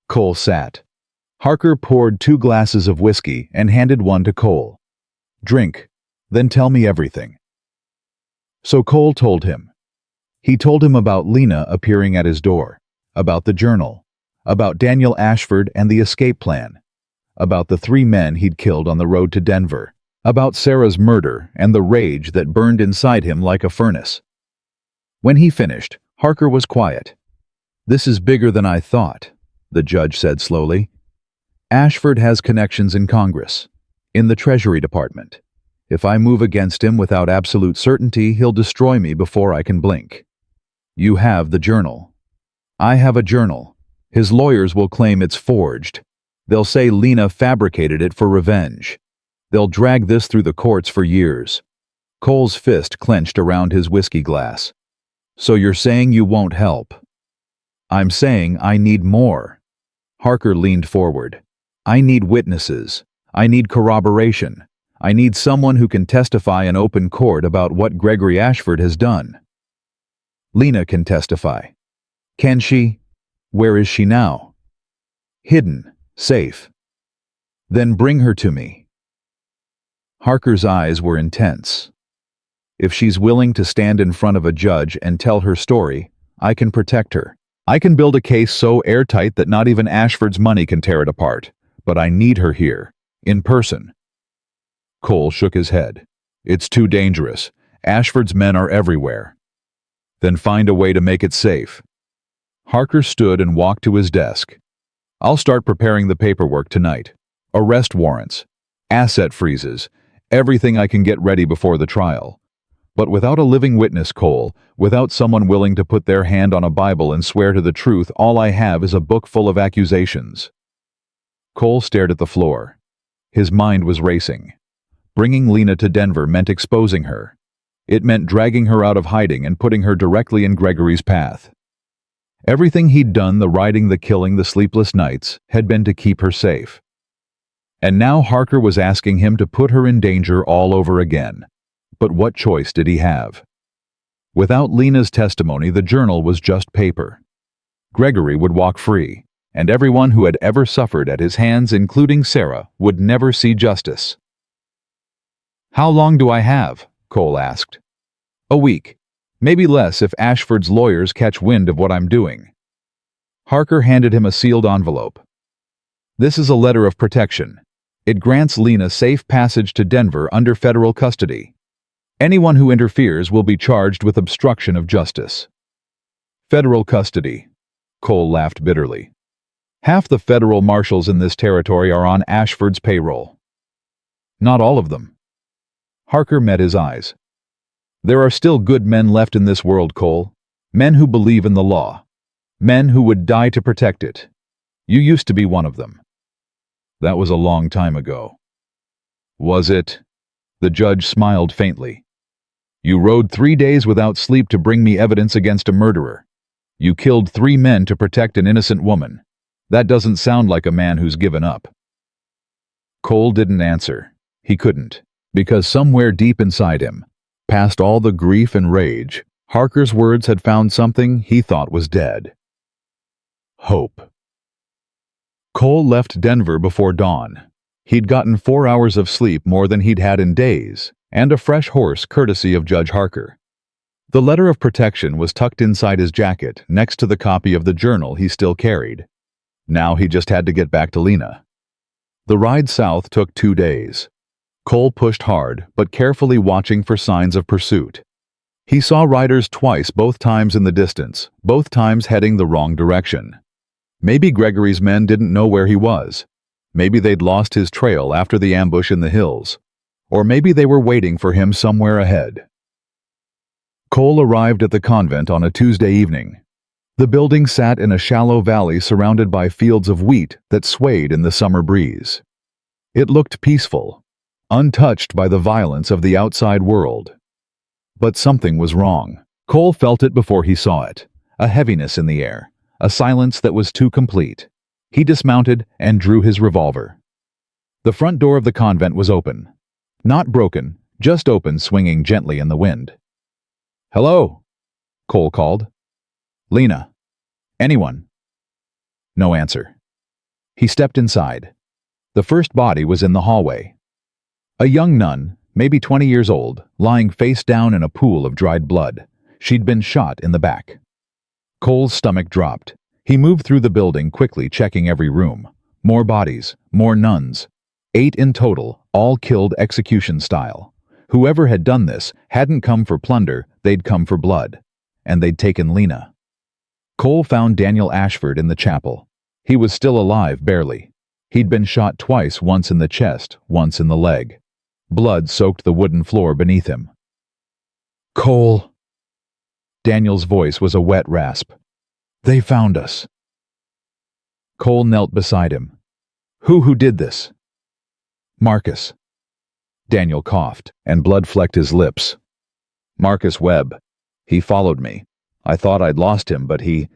Cole sat. Harker poured 2 glasses of whiskey and handed one to Cole. "Drink, then tell me everything." So Cole told him. He told him about Lena appearing at his door, about the journal, about Daniel Ashford and the escape plan, about the 3 men he'd killed on the road to Denver, about Sarah's murder and the rage that burned inside him like a furnace. When he finished, Harker was quiet. "This is bigger than I thought," the judge said slowly. "Ashford has connections in Congress, in the Treasury Department. If I move against him without absolute certainty, he'll destroy me before I can blink. You have the journal. I have a journal. His lawyers will claim it's forged. They'll say Lena fabricated it for revenge. They'll drag this through the courts for years." Cole's fist clenched around his whiskey glass. "So you're saying you won't help?" "I'm saying I need more." Harker leaned forward. "I need witnesses. I need corroboration. I need someone who can testify in open court about what Gregory Ashford has done." "Lena can testify." "Can she? Where is she now?" "Hidden. Safe." "Then bring her to me." Harker's eyes were intense. "If she's willing to stand in front of a judge and tell her story, I can protect her. I can build a case so airtight that not even Ashford's money can tear it apart. But I need her here, in person." Cole shook his head. "It's too dangerous. Ashford's men are everywhere." "Then find a way to make it safe." Harker stood and walked to his desk. "I'll start preparing the paperwork tonight. Arrest warrants, asset freezes, everything I can get ready before the trial. But without a living witness, Cole, without someone willing to put their hand on a Bible and swear to the truth, all I have is a book full of accusations." Cole stared at the floor. His mind was racing. Bringing Lena to Denver meant exposing her. It meant dragging her out of hiding and putting her directly in Gregory's path. Everything he'd done, the writing, the killing, the sleepless nights, had been to keep her safe. And now Harker was asking him to put her in danger all over again. But what choice did he have? Without Lena's testimony, the journal was just paper. Gregory would walk free, and everyone who had ever suffered at his hands, including Sarah, would never see justice. "How long do I have?" Cole asked. "A week. Maybe less if Ashford's lawyers catch wind of what I'm doing." Harker handed him a sealed envelope. "This is a letter of protection. It grants Lena safe passage to Denver under federal custody. Anyone who interferes will be charged with obstruction of justice." "Federal custody," Cole laughed bitterly. "Half the federal marshals in this territory are on Ashford's payroll." "Not all of them." Harker met his eyes. "There are still good men left in this world, Cole. Men who believe in the law. Men who would die to protect it. You used to be one of them." "That was a long time ago." "Was it?" The judge smiled faintly. "You rode 3 days without sleep to bring me evidence against a murderer. You killed 3 men to protect an innocent woman. That doesn't sound like a man who's given up." Cole didn't answer. He couldn't, because somewhere deep inside him, past all the grief and rage, Harker's words had found something he thought was dead. Hope. Cole left Denver before dawn. He'd gotten 4 hours of sleep, more than he'd had in days, and a fresh horse courtesy of Judge Harker. The letter of protection was tucked inside his jacket, next to the copy of the journal he still carried. Now he just had to get back to Lena. The ride south took 2 days. Cole pushed hard, but carefully watching for signs of pursuit. He saw riders twice, both times in the distance, both times heading the wrong direction. Maybe Gregory's men didn't know where he was. Maybe they'd lost his trail after the ambush in the hills. Or maybe they were waiting for him somewhere ahead. Cole arrived at the convent on a Tuesday evening. The building sat in a shallow valley surrounded by fields of wheat that swayed in the summer breeze. It looked peaceful, untouched by the violence of the outside world. But something was wrong. Cole felt it before he saw it, a heaviness in the air, a silence that was too complete. He dismounted and drew his revolver. The front door of the convent was open. Not broken, just open, swinging gently in the wind. "Hello," Cole called. "Lena. Anyone?" No answer. He stepped inside. The first body was in the hallway. A young nun, maybe 20 years old, lying face down in a pool of dried blood. She'd been shot in the back. Cole's stomach dropped. He moved through the building quickly, checking every room. More bodies, more nuns. 8 in total, all killed execution style. Whoever had done this hadn't come for plunder, they'd come for blood. And they'd taken Lena. Cole found Daniel Ashford in the chapel. He was still alive, barely. He'd been shot twice, once in the chest, once in the leg. Blood soaked the wooden floor beneath him. "Cole." Daniel's voice was a wet rasp. "They found us." Cole knelt beside him. Who did this?" "Marcus." Daniel coughed, and blood flecked his lips. "Marcus Webb. He followed me. I thought I'd lost him, but he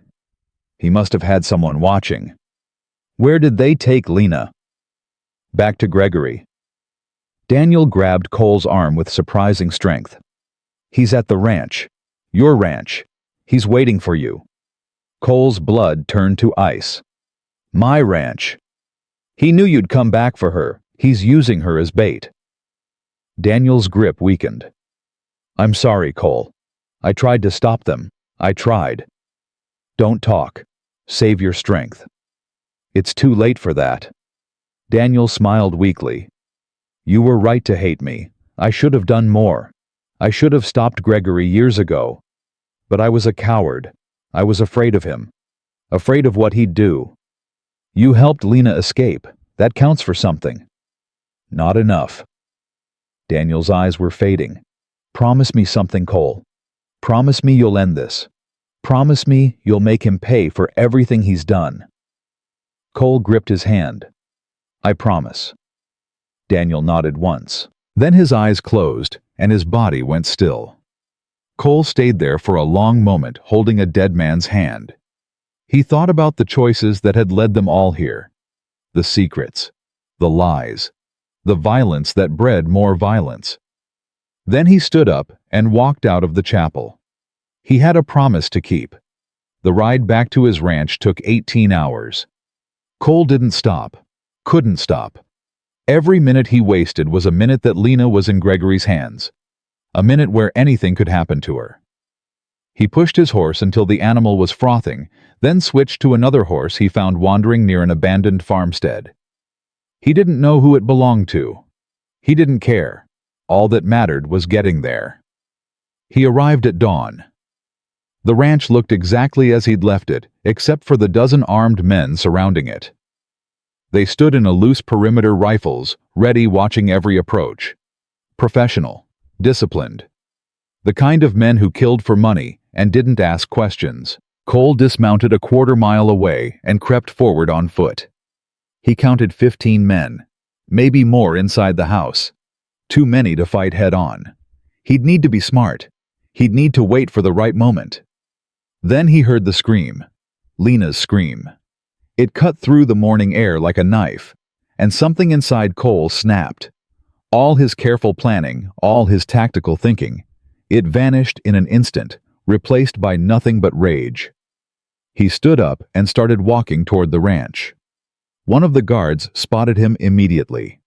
must have had someone watching." "Where did they take Lena?" "Back to Gregory." Daniel grabbed Cole's arm with surprising strength. "He's at the ranch. Your ranch. He's waiting for you." Cole's blood turned to ice. "My ranch. He knew you'd come back for her. He's using her as bait." Daniel's grip weakened. "I'm sorry, Cole. I tried to stop them. I tried." "Don't talk. Save your strength." "It's too late for that." Daniel smiled weakly. "You were right to hate me. I should have done more. I should have stopped Gregory years ago. But I was a coward. I was afraid of him. Afraid of what he'd do. You helped Lena escape. That counts for something." "Not enough." Daniel's eyes were fading. "Promise me something, Cole. Promise me you'll end this. Promise me you'll make him pay for everything he's done." Cole gripped his hand. "I promise." Daniel nodded once. Then his eyes closed, and his body went still. Cole stayed there for a long moment, holding a dead man's hand. He thought about the choices that had led them all here. The secrets, the lies, the violence that bred more violence. Then he stood up and walked out of the chapel. He had a promise to keep. The ride back to his ranch took 18 hours. Cole didn't stop, couldn't stop. Every minute he wasted was a minute that Lena was in Gregory's hands. A minute where anything could happen to her. He pushed his horse until the animal was frothing, then switched to another horse he found wandering near an abandoned farmstead. He didn't know who it belonged to. He didn't care. All that mattered was getting there. He arrived at dawn. The ranch looked exactly as he'd left it, except for the dozen armed men surrounding it. They stood in a loose perimeter, rifles, ready, watching every approach. Professional, disciplined. The kind of men who killed for money and didn't ask questions. Cole dismounted a quarter-mile away and crept forward on foot. He counted 15 men, maybe more inside the house. Too many to fight head-on. He'd need to be smart. He'd need to wait for the right moment. Then he heard the scream. Lena's scream. It cut through the morning air like a knife, and something inside Cole snapped. All his careful planning, all his tactical thinking, it vanished in an instant, replaced by nothing but rage. He stood up and started walking toward the ranch. One of the guards spotted him immediately.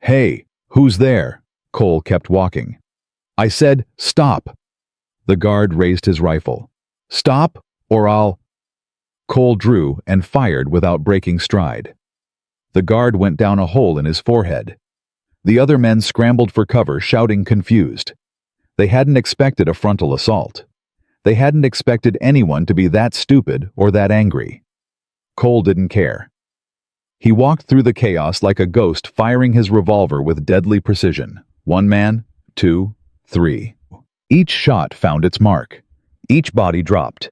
"Hey, who's there?" Cole kept walking. "I said, stop." The guard raised his rifle. "Stop, or I'll—" Cole drew and fired without breaking stride. The guard went down a hole in his forehead. The other men scrambled for cover, shouting, confused. They hadn't expected a frontal assault. They hadn't expected anyone to be that stupid or that angry. Cole didn't care. He walked through the chaos like a ghost, firing his revolver with deadly precision. 1 man, 2, 3. Each shot found its mark. Each body dropped.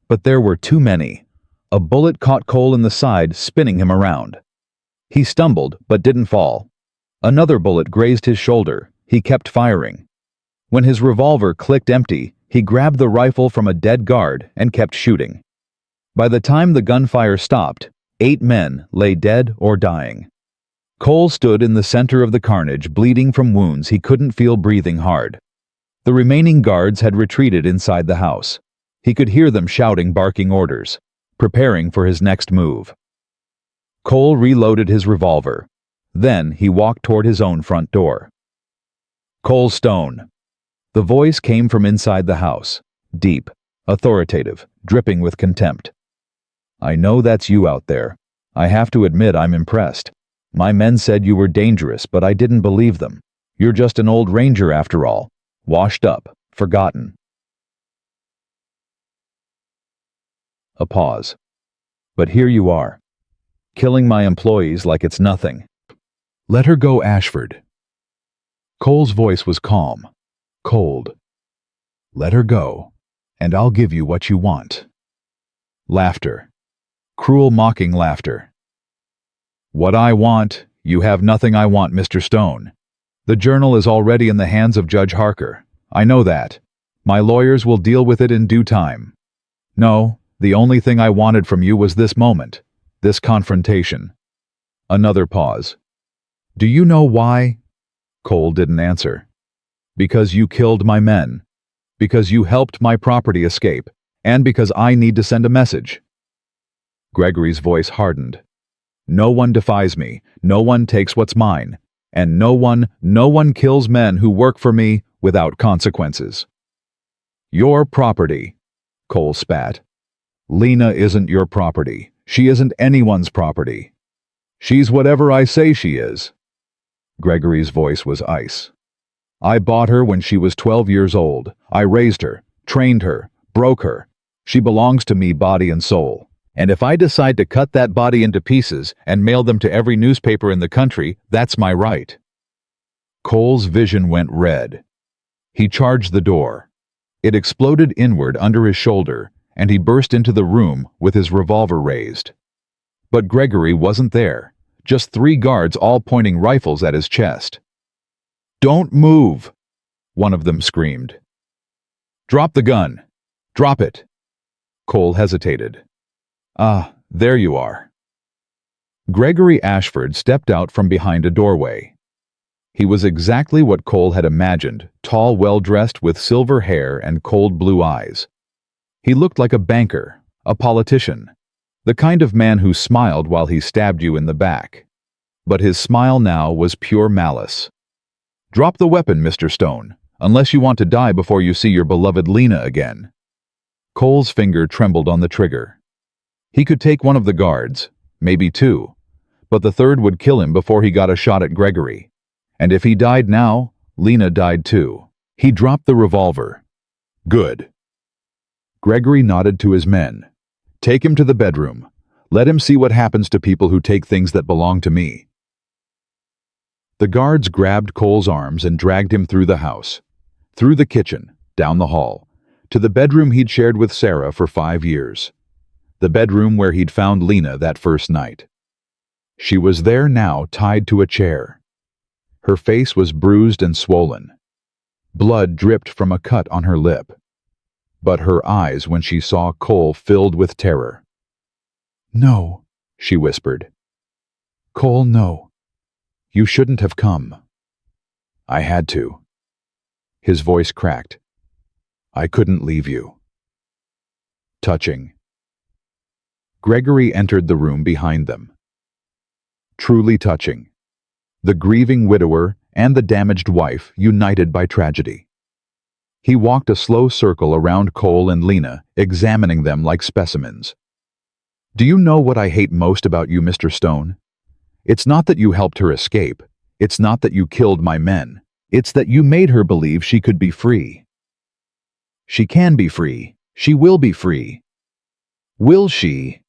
But there were too many. A bullet caught Cole in the side, spinning him around. He stumbled, but didn't fall. Another bullet grazed his shoulder. He kept firing. When his revolver clicked empty, he grabbed the rifle from a dead guard and kept shooting. By the time the gunfire stopped, 8 men lay dead or dying. Cole stood in the center of the carnage, bleeding from wounds he couldn't feel, breathing hard. The remaining guards had retreated inside the house. He could hear them shouting, barking orders, preparing for his next move. Cole reloaded his revolver. Then he walked toward his own front door. "Cole Stone." The voice came from inside the house, deep, authoritative, dripping with contempt. "I know that's you out there. I have to admit I'm impressed. My men said you were dangerous, but I didn't believe them. You're just an old ranger after all, washed up, forgotten." A pause. "But here you are, killing my employees like it's nothing." "Let her go, Ashford." Cole's voice was calm, cold. "Let her go, and I'll give you what you want." Laughter. Cruel, mocking laughter. "What I want? You have nothing I want, Mr. Stone. The journal is already in the hands of Judge Harker. I know that. My lawyers will deal with it in due time. No, the only thing I wanted from you was this moment, this confrontation." Another pause. "Do you know why?" Cole didn't answer. "Because you killed my men. Because you helped my property escape. And because I need to send a message." Gregory's voice hardened. "No one defies me. No one takes what's mine. And no one kills men who work for me without consequences." "Your property," Cole spat. "Lena isn't your property. She isn't anyone's property. She's whatever I say she is." Gregory's voice was ice. "I bought her when she was 12 years old. I raised her, trained her, broke her. She belongs to me, body and soul. And if I decide to cut that body into pieces and mail them to every newspaper in the country, that's my right." Cole's vision went red. He charged the door. It exploded inward under his shoulder, and he burst into the room with his revolver raised. But Gregory wasn't there, just 3 guards all pointing rifles at his chest. "Don't move," one of them screamed. "Drop the gun. Drop it." Cole hesitated. "Ah, there you are." Gregory Ashford stepped out from behind a doorway. He was exactly what Cole had imagined, tall, well-dressed, with silver hair and cold blue eyes. He looked like a banker, a politician, the kind of man who smiled while he stabbed you in the back. But his smile now was pure malice. "Drop the weapon, Mr. Stone, unless you want to die before you see your beloved Lena again." Cole's finger trembled on the trigger. He could take one of the guards, maybe 2, but the third would kill him before he got a shot at Gregory. And if he died now, Lena died too. He dropped the revolver. "Good." Gregory nodded to his men. "Take him to the bedroom. Let him see what happens to people who take things that belong to me." The guards grabbed Cole's arms and dragged him through the house, through the kitchen, down the hall, to the bedroom he'd shared with Sarah for 5 years. The bedroom where he'd found Lena that first night. She was there now, tied to a chair. Her face was bruised and swollen. Blood dripped from a cut on her lip. But her eyes, when she saw Cole, filled with terror. "No," she whispered. "Cole, no. You shouldn't have come." "I had to." His voice cracked. "I couldn't leave you." Touching. Gregory entered the room behind them. Truly touching. The grieving widower and the damaged wife united by tragedy. He walked a slow circle around Cole and Lena, examining them like specimens. "Do you know what I hate most about you, Mr. Stone? It's not that you helped her escape. It's not that you killed my men. It's that you made her believe she could be free. She can be free. She will be free." "Will she?"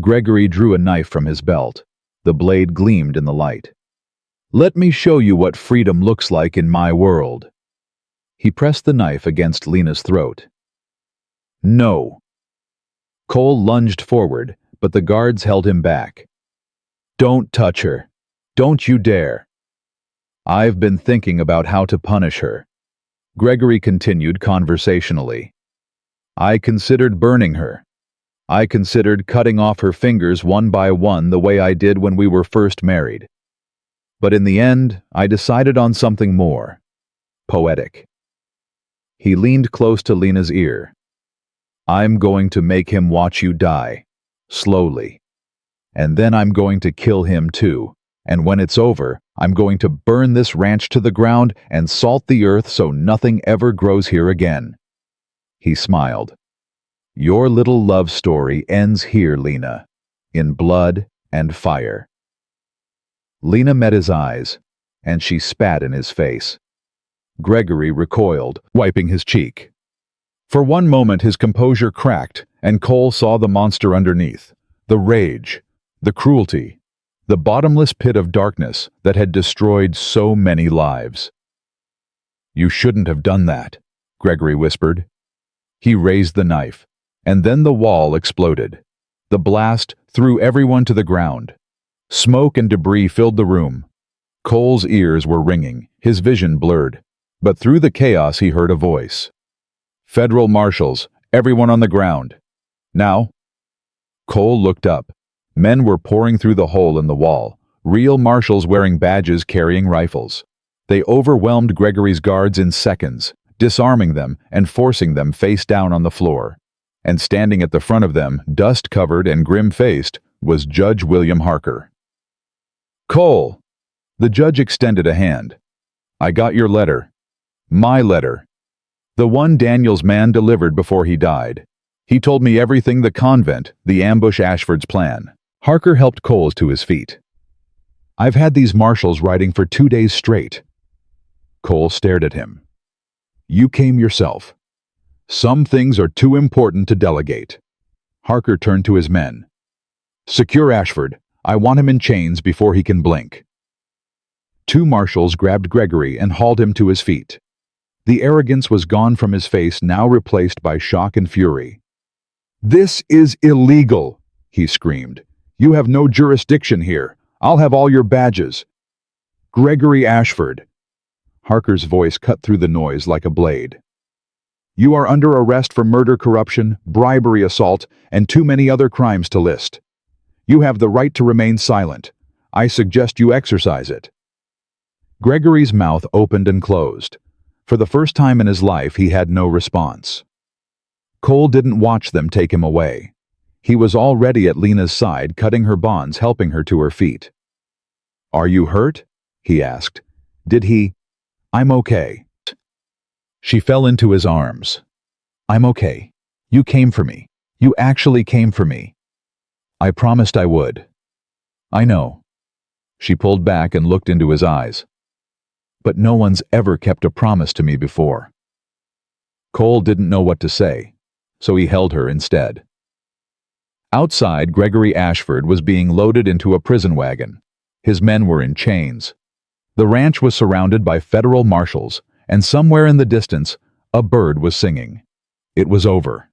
Gregory drew a knife from his belt. The blade gleamed in the light. "Let me show you what freedom looks like in my world." He pressed the knife against Lena's throat. "No." Cole lunged forward, but the guards held him back. Don't touch her. Don't you dare. I've been thinking about how to punish her. Gregory continued conversationally. I considered burning her. I considered cutting off her fingers one by one the way I did when we were first married. But in the end, I decided on something more poetic. He leaned close to Lena's ear. I'm going to make him watch you die, slowly. And then I'm going to kill him too. And when it's over, I'm going to burn this ranch to the ground and salt the earth so nothing ever grows here again. He smiled. Your little love story ends here, Lena, in blood and fire. Lena met his eyes, and she spat in his face. Gregory recoiled, wiping his cheek. For one moment his composure cracked, and Cole saw the monster underneath, the rage, the cruelty, the bottomless pit of darkness that had destroyed so many lives. You shouldn't have done that, Gregory whispered. He raised the knife, and then the wall exploded. The blast threw everyone to the ground. Smoke and debris filled the room. Cole's ears were ringing, his vision blurred, but through the chaos he heard a voice. Federal marshals, everyone on the ground. Now? Cole looked up. Men were pouring through the hole in the wall, real marshals wearing badges carrying rifles. They overwhelmed Gregory's guards in seconds, disarming them and forcing them face down on the floor. And standing at the front of them, dust-covered and grim-faced, was Judge William Harker. Cole! The judge extended a hand. I got your letter. My letter. The one Daniel's man delivered before he died. He told me everything the convent, the ambush Ashford's plan. Harker helped Cole to his feet. I've had these marshals writing for 2 days straight. Cole stared at him. You came yourself. Some things are too important to delegate. Harker turned to his men. Secure Ashford. I want him in chains before he can blink. 2 marshals grabbed Gregory and hauled him to his feet. The arrogance was gone from his face, now replaced by shock and fury. This is illegal, he screamed. You have no jurisdiction here. I'll have all your badges. Gregory Ashford. Harker's voice cut through the noise like a blade. You are under arrest for murder, corruption, bribery, assault, and too many other crimes to list. You have the right to remain silent. I suggest you exercise it. Gregory's mouth opened and closed. For the first time in his life, he had no response. Cole didn't watch them take him away. He was already at Lena's side, cutting her bonds, helping her to her feet. Are you hurt? He asked. Did he? I'm okay. She fell into his arms. I'm okay. You came for me. You actually came for me. I promised I would. I know. She pulled back and looked into his eyes. But no one's ever kept a promise to me before. Cole didn't know what to say, so he held her instead. Outside, Gregory Ashford was being loaded into a prison wagon. His men were in chains. The ranch was surrounded by federal marshals, and somewhere in the distance, a bird was singing. It was over.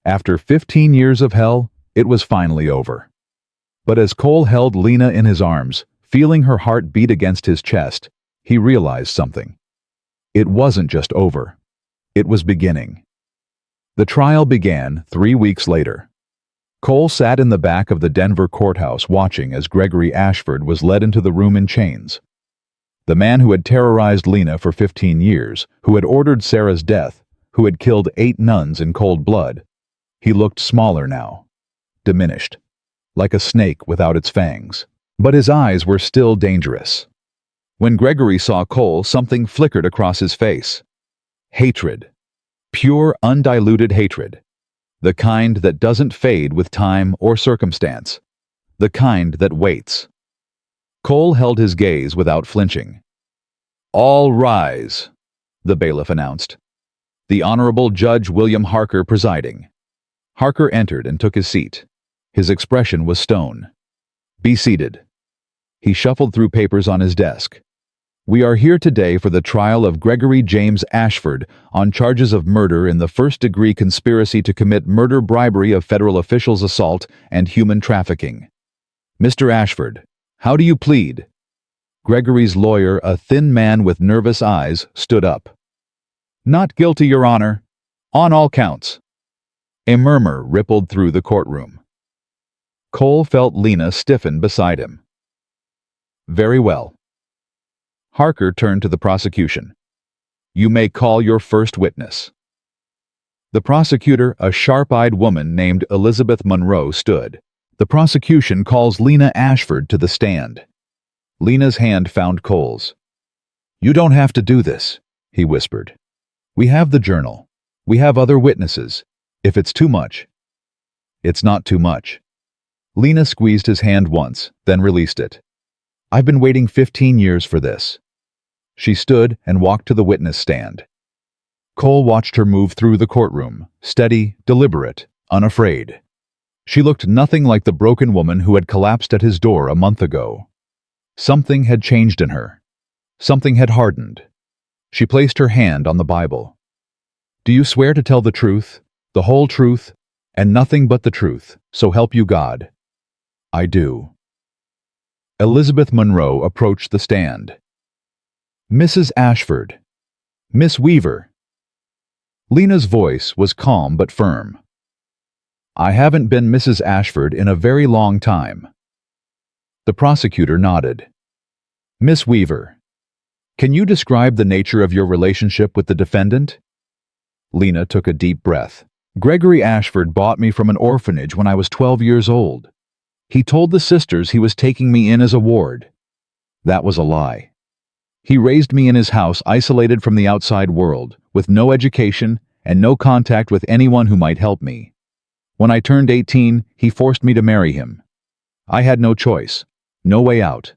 After 15 years of hell, it was finally over. But as Cole held Lena in his arms, feeling her heart beat against his chest, he realized something. It wasn't just over. It was beginning. The trial began 3 weeks later. Cole sat in the back of the Denver courthouse watching as Gregory Ashford was led into the room in chains. The man who had terrorized Lena for 15 years, who had ordered Sarah's death, who had killed 8 nuns in cold blood, he looked smaller now, diminished, like a snake without its fangs. But his eyes were still dangerous. When Gregory saw Cole, something flickered across his face. Hatred. Pure, undiluted hatred. The kind that doesn't fade with time or circumstance. The kind that waits. Cole held his gaze without flinching. All rise, the bailiff announced. The Honorable Judge William Harker presiding. Harker entered and took his seat. His expression was stone. Be seated. He shuffled through papers on his desk. We are here today for the trial of Gregory James Ashford on charges of murder in the first-degree conspiracy to commit murder, bribery of federal officials, assault, and human trafficking. Mr. Ashford, How do you plead? Gregory's lawyer, a thin man with nervous eyes, stood up. Not guilty, Your Honor. On all counts. A murmur rippled through the courtroom. Cole felt Lena stiffen beside him. Very well. Harker turned to the prosecution. You may call your first witness. The prosecutor, a sharp-eyed woman named Elizabeth Monroe, stood. The prosecution calls Lena Ashford to the stand. Lena's hand found Cole's. You don't have to do this, he whispered. We have the journal. We have other witnesses. If it's too much. It's not too much. Lena squeezed his hand once, then released it. I've been waiting 15 years for this. She stood and walked to the witness stand. Cole watched her move through the courtroom, steady, deliberate, unafraid. She looked nothing like the broken woman who had collapsed at his door a month ago. Something had changed in her. Something had hardened. She placed her hand on the Bible. Do you swear to tell the truth, the whole truth, and nothing but the truth, so help you God? I do. Elizabeth Monroe approached the stand. Mrs. Ashford. Miss Weaver. Lena's voice was calm but firm. I haven't been Mrs. Ashford in a very long time. The prosecutor nodded. Miss Weaver, can you describe the nature of your relationship with the defendant? Lena took a deep breath. Gregory Ashford bought me from an orphanage when I was 12 years old. He told the sisters he was taking me in as a ward. That was a lie. He raised me in his house, isolated from the outside world, with no education and no contact with anyone who might help me. When I turned 18, he forced me to marry him. I had no choice, no way out.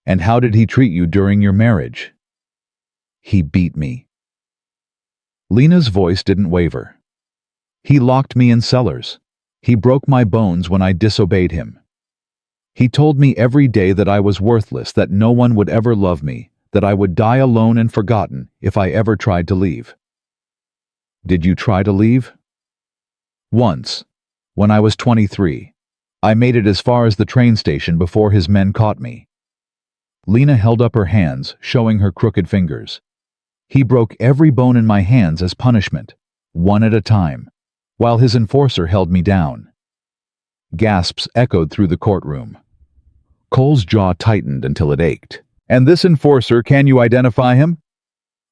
And how did he treat you during your marriage? He beat me. Lena's voice didn't waver. He locked me in cellars. He broke my bones when I disobeyed him. He told me every day that I was worthless, that no one would ever love me, that I would die alone and forgotten if I ever tried to leave. Did you try to leave? Once, when I was 23. I made it as far as the train station before his men caught me. Lena held up her hands, showing her crooked fingers. He broke every bone in my hands as punishment, one at a time, while his enforcer held me down. Gasps echoed through the courtroom. Cole's jaw tightened until it ached. And this enforcer, can you identify him?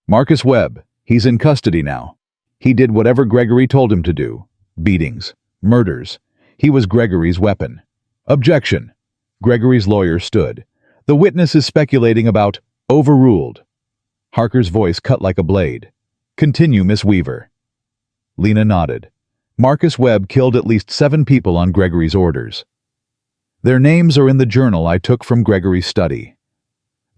Marcus Webb. He's in custody now. He did whatever Gregory told him to do. Beatings, murders. He was Gregory's weapon. Objection. Gregory's lawyer stood. The witness is speculating about overruled. Harker's voice cut like a blade. Continue, Miss Weaver. Lena nodded. Marcus Webb killed at least 7 people on Gregory's orders. Their names are in the journal I took from Gregory's study.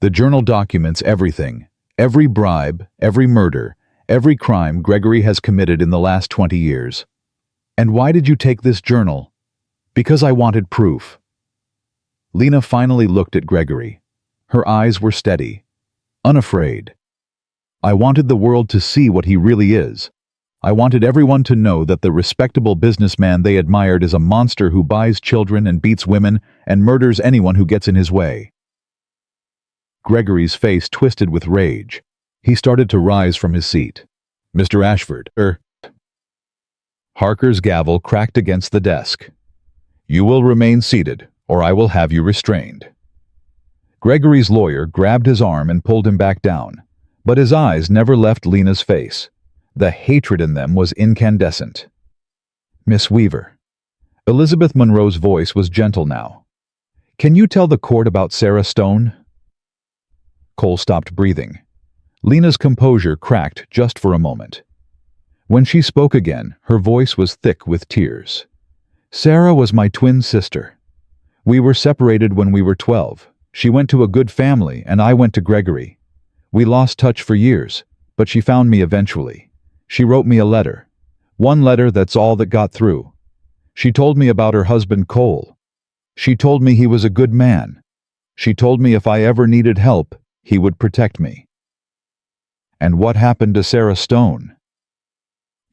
The journal documents everything, every bribe, every murder, every crime Gregory has committed in the last 20 years. And why did you take this journal? Because I wanted proof. Lena finally looked at Gregory. Her eyes were steady, unafraid. I wanted the world to see what he really is. I wanted everyone to know that the respectable businessman they admired is a monster who buys children and beats women and murders anyone who gets in his way. Gregory's face twisted with rage. He started to rise from his seat. Mr. Ashford, Harker's gavel cracked against the desk. You will remain seated, or I will have you restrained. Gregory's lawyer grabbed his arm and pulled him back down, but his eyes never left Lena's face. The hatred in them was incandescent. Miss Weaver. Elizabeth Monroe's voice was gentle now. Can you tell the court about Sarah Stone? Cole stopped breathing. Lena's composure cracked just for a moment. When she spoke again, her voice was thick with tears. Sarah was my twin sister. We were separated when we were 12. She went to a good family, and I went to Gregory. We lost touch for years, but she found me eventually. She wrote me a letter. One letter that's all that got through. She told me about her husband Cole. She told me he was a good man. She told me if I ever needed help, he would protect me. And what happened to Sarah Stone?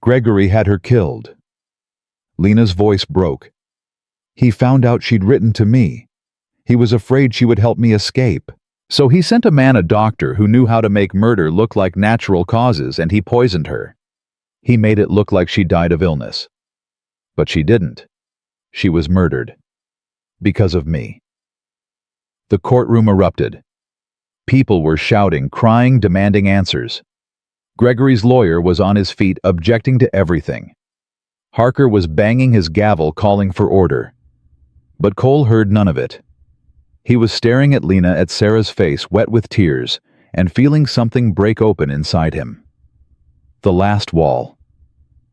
Gregory had her killed. Lena's voice broke. He found out she'd written to me. He was afraid she would help me escape. So he sent a doctor who knew how to make murder look like natural causes, and he poisoned her. He made it look like she died of illness. But she didn't. She was murdered. Because of me. The courtroom erupted. People were shouting, crying, demanding answers. Gregory's lawyer was on his feet, objecting to everything. Harker was banging his gavel, calling for order. But Cole heard none of it. He was staring at Lena, at Sarah's face wet with tears, and feeling something break open inside him. The last wall.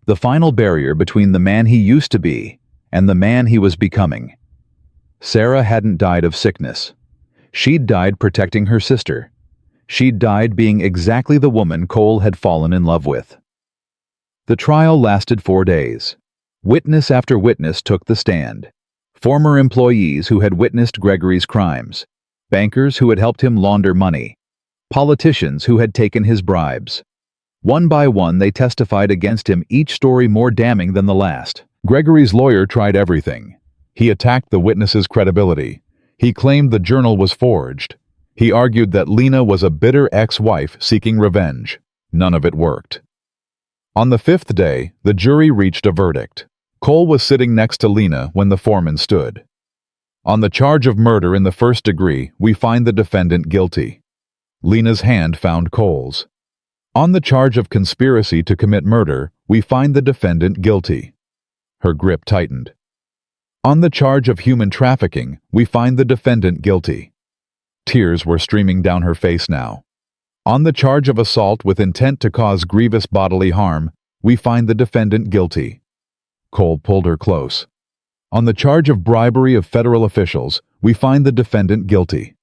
The final barrier between the man he used to be and the man he was becoming. Sarah hadn't died of sickness. She'd died protecting her sister. She'd died being exactly the woman Cole had fallen in love with. The trial lasted 4 days. Witness after witness took the stand. Former employees who had witnessed Gregory's crimes, bankers who had helped him launder money, politicians who had taken his bribes. One by one they testified against him, each story more damning than the last. Gregory's lawyer tried everything. He attacked the witnesses' credibility. He claimed the journal was forged. He argued that Lena was a bitter ex-wife seeking revenge. None of it worked. On the 5th day, the jury reached a verdict. Cole was sitting next to Lena when the foreman stood. On the charge of murder in the 1st degree, we find the defendant guilty. Lena's hand found Cole's. On the charge of conspiracy to commit murder, we find the defendant guilty. Her grip tightened. On the charge of human trafficking, we find the defendant guilty. Tears were streaming down her face now. On the charge of assault with intent to cause grievous bodily harm, we find the defendant guilty. Cole pulled her close. On the charge of bribery of federal officials, we find the defendant guilty.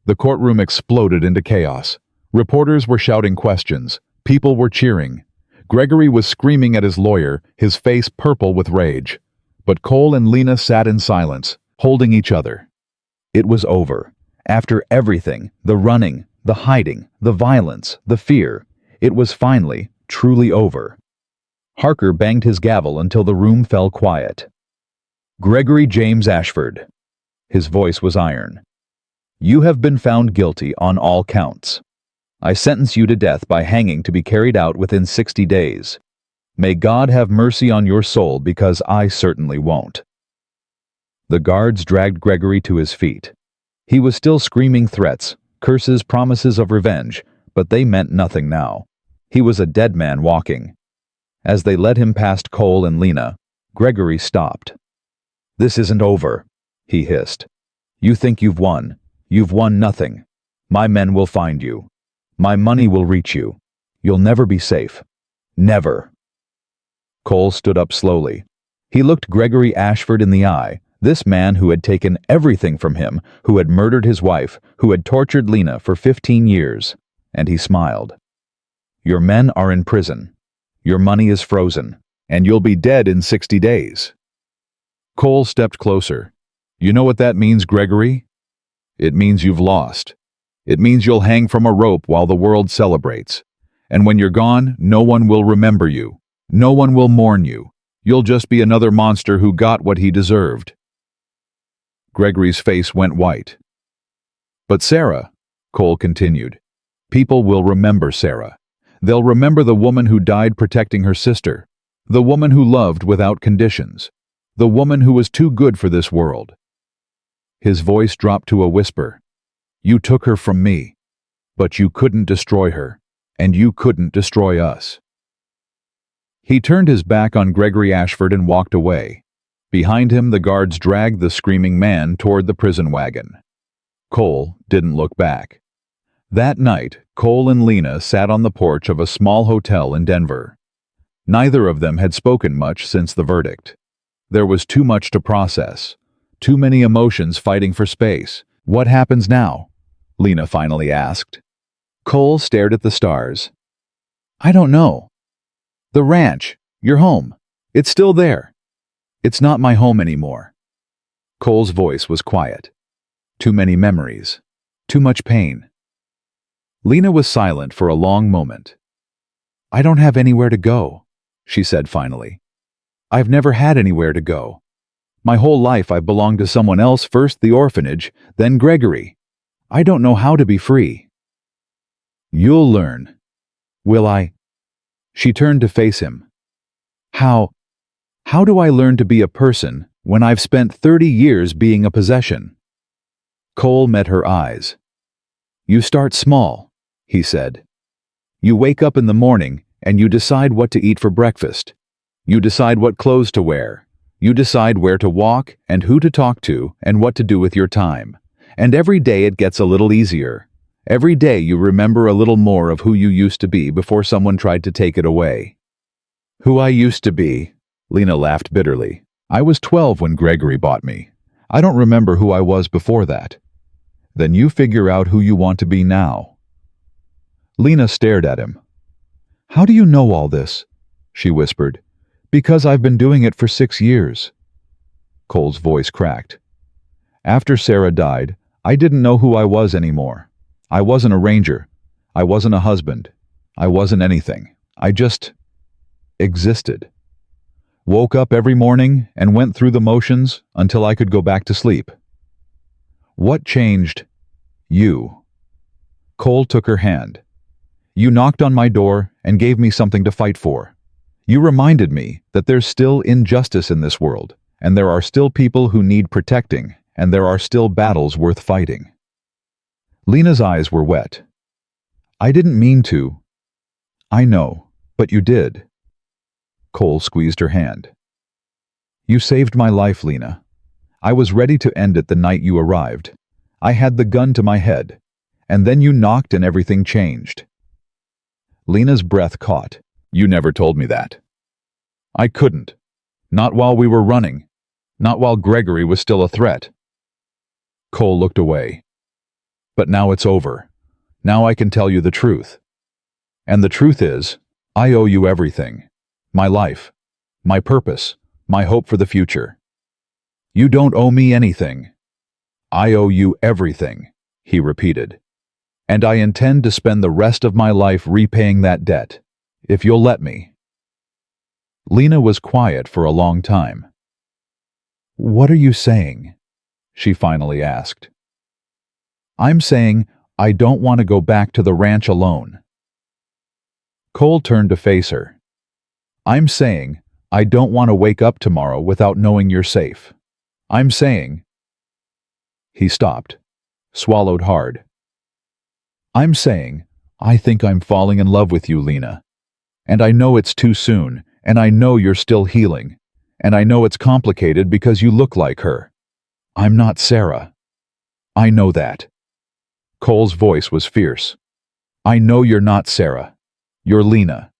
The courtroom exploded into chaos. Reporters were shouting questions. People were cheering. Gregory was screaming at his lawyer, his face purple with rage. But Cole and Lena sat in silence, holding each other. It was over. After everything, the running, the hiding, the violence, the fear, it was finally, truly over. Harker banged his gavel until the room fell quiet. Gregory James Ashford. His voice was iron. You have been found guilty on all counts. I sentence you to death by hanging to be carried out within 60 days. May God have mercy on your soul, because I certainly won't. The guards dragged Gregory to his feet. He was still screaming threats, curses, promises of revenge, but they meant nothing now. He was a dead man walking. As they led him past Cole and Lena, Gregory stopped. This isn't over, he hissed. You think you've won. You've won nothing. My men will find you. My money will reach you. You'll never be safe. Never. Cole stood up slowly. He looked Gregory Ashford in the eye, this man who had taken everything from him, who had murdered his wife, who had tortured Lena for 15 years, and he smiled. Your men are in prison. Your money is frozen, and you'll be dead in 60 days. Cole stepped closer. You know what that means, Gregory? It means you've lost. It means you'll hang from a rope while the world celebrates. And when you're gone, no one will remember you. No one will mourn you. You'll just be another monster who got what he deserved. Gregory's face went white. But Sarah, Cole continued, people will remember Sarah. They'll remember the woman who died protecting her sister, the woman who loved without conditions, the woman who was too good for this world. His voice dropped to a whisper. You took her from me, but you couldn't destroy her, and you couldn't destroy us. He turned his back on Gregory Ashford and walked away. Behind him, the guards dragged the screaming man toward the prison wagon. Cole didn't look back. That night, Cole and Lena sat on the porch of a small hotel in Denver. Neither of them had spoken much since the verdict. There was too much to process, too many emotions fighting for space. What happens now? Lena finally asked. Cole stared at the stars. I don't know. The ranch, your home, it's still there. It's not my home anymore. Cole's voice was quiet. Too many memories, too much pain. Lena was silent for a long moment. I don't have anywhere to go, she said finally. I've never had anywhere to go. My whole life I've belonged to someone else, first the orphanage, then Gregory. I don't know how to be free." "You'll learn." "Will I?" She turned to face him. How do I learn to be a person when I've spent 30 years being a possession?" Cole met her eyes. "You start small," he said. "You wake up in the morning and you decide what to eat for breakfast. You decide what clothes to wear. You decide where to walk and who to talk to and what to do with your time. And every day it gets a little easier. Every day you remember a little more of who you used to be before someone tried to take it away." "Who I used to be?" Lena laughed bitterly. "I was 12 when Gregory bought me. I don't remember who I was before that." "Then you figure out who you want to be now." Lena stared at him. "How do you know all this?" she whispered. "Because I've been doing it for 6 years." Cole's voice cracked. "After Sarah died, I didn't know who I was anymore. I wasn't a ranger. I wasn't a husband. I wasn't anything. I just existed. Woke up every morning and went through the motions until I could go back to sleep." "What changed?" "You." Cole took her hand. "You knocked on my door and gave me something to fight for. You reminded me that there's still injustice in this world, and there are still people who need protecting, and there are still battles worth fighting." Lena's eyes were wet. "I didn't mean to." "I know, but you did." Cole squeezed her hand. "You saved my life, Lena. I was ready to end it the night you arrived. I had the gun to my head, and then you knocked and everything changed." Lena's breath caught. "You never told me that." "I couldn't. Not while we were running. Not while Gregory was still a threat." Cole looked away. "But now it's over. Now I can tell you the truth. And the truth is, I owe you everything. My life, my purpose, my hope for the future. You don't owe me anything. I owe you everything," he repeated. "And I intend to spend the rest of my life repaying that debt, if you'll let me." Lena was quiet for a long time. "What are you saying?" she finally asked. "I'm saying I don't want to go back to the ranch alone." Cole turned to face her. "I'm saying I don't want to wake up tomorrow without knowing you're safe. I'm saying—" He stopped, swallowed hard. "I'm saying I think I'm falling in love with you, Lena. And I know it's too soon, and I know you're still healing, and I know it's complicated because you look like her. I'm not Sarah. I know that." Cole's voice was fierce. "I know you're not Sarah. You're Lena.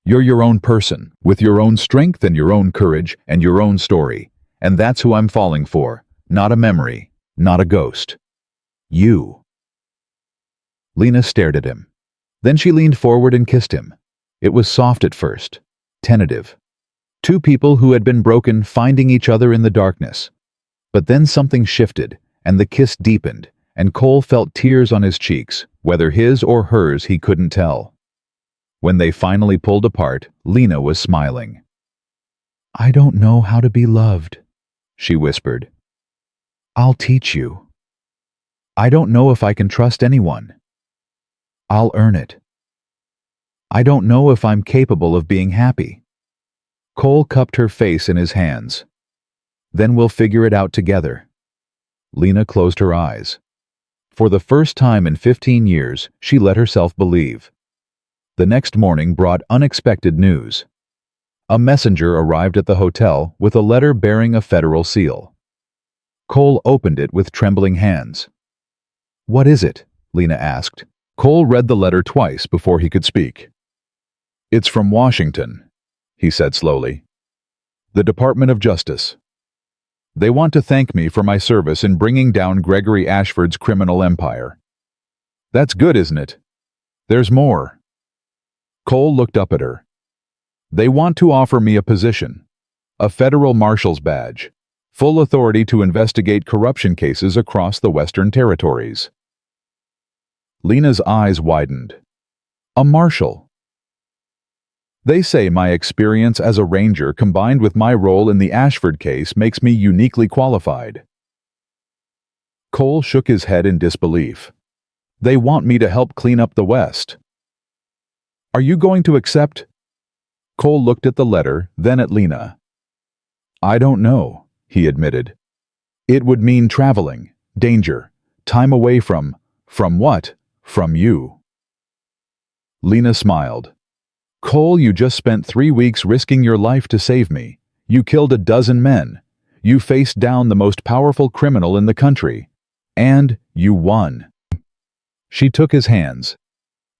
You're your own person, with your own strength and your own courage and your own story. And that's who I'm falling for, not a memory, not a ghost. You." Lena stared at him. Then she leaned forward and kissed him. It was soft at first, tentative. Two people who had been broken finding each other in the darkness. But then something shifted, and the kiss deepened, and Cole felt tears on his cheeks, whether his or hers he couldn't tell. When they finally pulled apart, Lena was smiling. "I don't know how to be loved," she whispered. "I'll teach you. I don't know if I can trust anyone. I'll earn it. I don't know if I'm capable of being happy." Cole cupped her face in his hands. "Then we'll figure it out together." Lena closed her eyes. For the first time in 15 years, she let herself believe. The next morning brought unexpected news. A messenger arrived at the hotel with a letter bearing a federal seal. Cole opened it with trembling hands. "What is it?" Lena asked. Cole read the letter twice before he could speak. "It's from Washington," he said slowly. "The Department of Justice. They want to thank me for my service in bringing down Gregory Ashford's criminal empire." "That's good, isn't it? There's more." Cole looked up at her. "They want to offer me a position, a federal marshal's badge, full authority to investigate corruption cases across the Western Territories." Lena's eyes widened. "A marshal? They say my experience as a ranger combined with my role in the Ashford case makes me uniquely qualified. Cole shook his head in disbelief. They want me to help clean up the West. Are you going to accept? Cole looked at the letter, then at Lena. I don't know, he admitted. It would mean traveling, danger, time away from what? From you. Lena smiled. Cole, you just spent 3 weeks risking your life to save me. You killed a dozen men. You faced down the most powerful criminal in the country. And you won. She took his hands.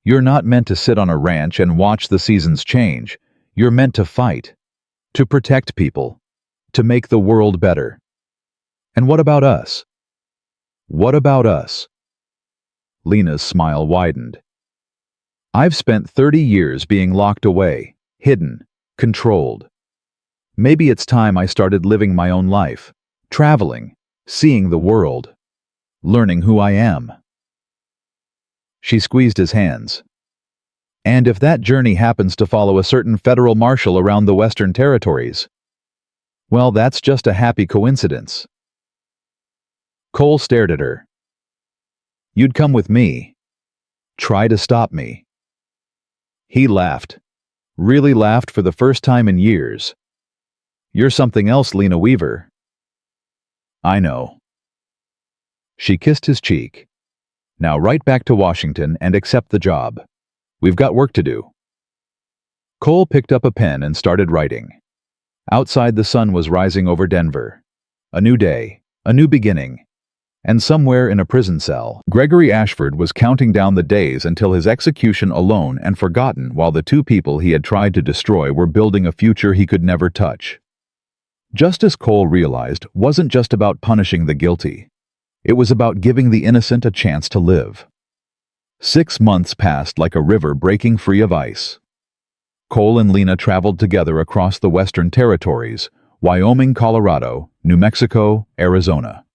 You're not meant to sit on a ranch and watch the seasons change. You're meant to fight. To protect people. To make the world better. And what about us? What about us? Lena's smile widened. I've spent 30 years being locked away, hidden, controlled. Maybe it's time I started living my own life, traveling, seeing the world, learning who I am. She squeezed his hands. And if that journey happens to follow a certain federal marshal around the Western Territories, well, that's just a happy coincidence. Cole stared at her. You'd come with me. Try to stop me. He laughed. Really laughed for the first time in years. You're something else, Lena Weaver. I know. She kissed his cheek. Now right back to Washington and accept the job. We've got work to do. Cole picked up a pen and started writing. Outside, the sun was rising over Denver. A new day, a new beginning. And somewhere in a prison cell, Gregory Ashford was counting down the days until his execution, alone and forgotten, while the 2 people he had tried to destroy were building a future he could never touch. Justice, Cole realized, wasn't just about punishing the guilty. It was about giving the innocent a chance to live. 6 months passed like a river breaking free of ice. Cole and Lena traveled together across the Western Territories, Wyoming, Colorado, New Mexico, Arizona.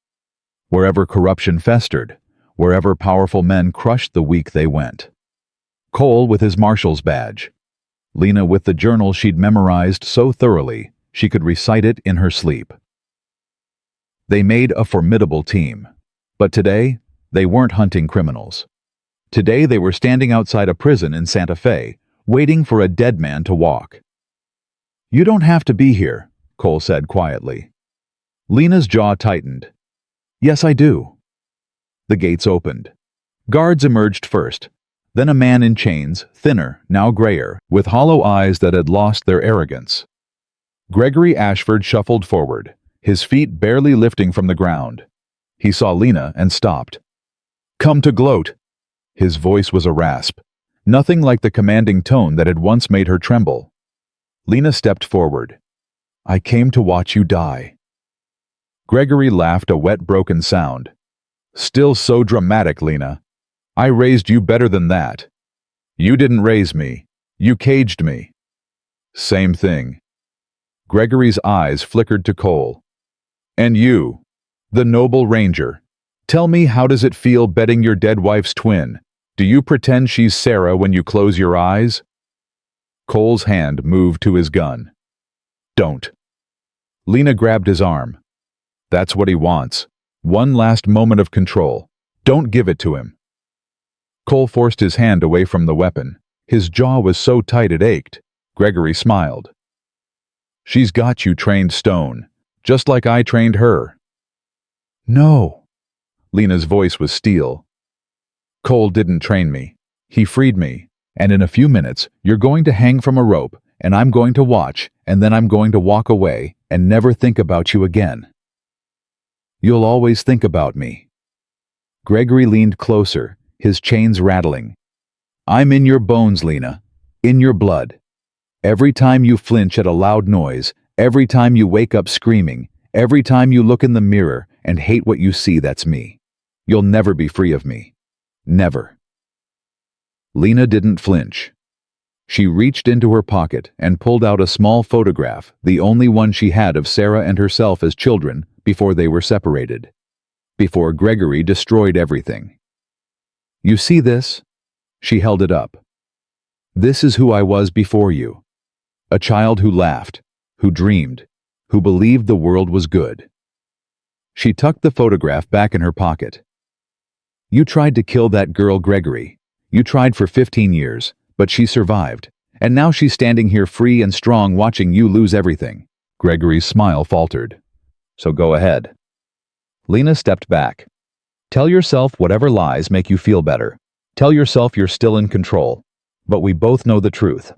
Wherever corruption festered, wherever powerful men crushed the weak, they went. Cole with his marshal's badge. Lena with the journal she'd memorized so thoroughly she could recite it in her sleep. They made a formidable team. But today, they weren't hunting criminals. Today they were standing outside a prison in Santa Fe, waiting for a dead man to walk. You don't have to be here, Cole said quietly. Lena's jaw tightened. Yes, I do. The gates opened. Guards emerged first, then a man in chains, thinner, now grayer, with hollow eyes that had lost their arrogance. Gregory Ashford shuffled forward, his feet barely lifting from the ground. He saw Lena and stopped. Come to gloat. His voice was a rasp, nothing like the commanding tone that had once made her tremble. Lena stepped forward. I came to watch you die. Gregory laughed, a wet, broken sound. Still so dramatic, Lena. I raised you better than that. You didn't raise me. You caged me. Same thing. Gregory's eyes flickered to Cole. And you, the noble ranger, tell me, how does it feel betting your dead wife's twin? Do you pretend she's Sarah when you close your eyes? Cole's hand moved to his gun. Don't. Lena grabbed his arm. That's what he wants. One last moment of control. Don't give it to him. Cole forced his hand away from the weapon. His jaw was so tight it ached. Gregory smiled. She's got you trained stone, just like I trained her. No. Lena's voice was steel. Cole didn't train me. He freed me. And in a few minutes, you're going to hang from a rope, and I'm going to watch, and then I'm going to walk away and never think about you again. You'll always think about me. Gregory leaned closer, his chains rattling. I'm in your bones, Lena. In your blood. Every time you flinch at a loud noise, every time you wake up screaming, every time you look in the mirror and hate what you see, that's me. You'll never be free of me. Never. Lena didn't flinch. She reached into her pocket and pulled out a small photograph, the only one she had of Sarah and herself as children before they were separated. Before Gregory destroyed everything. You see this? She held it up. This is who I was before you. A child who laughed, who dreamed, who believed the world was good. She tucked the photograph back in her pocket. You tried to kill that girl, Gregory. You tried for 15 years, but she survived. And now she's standing here free and strong watching you lose everything. Gregory's smile faltered. So go ahead. Lena stepped back. Tell yourself whatever lies make you feel better. Tell yourself you're still in control. But we both know the truth.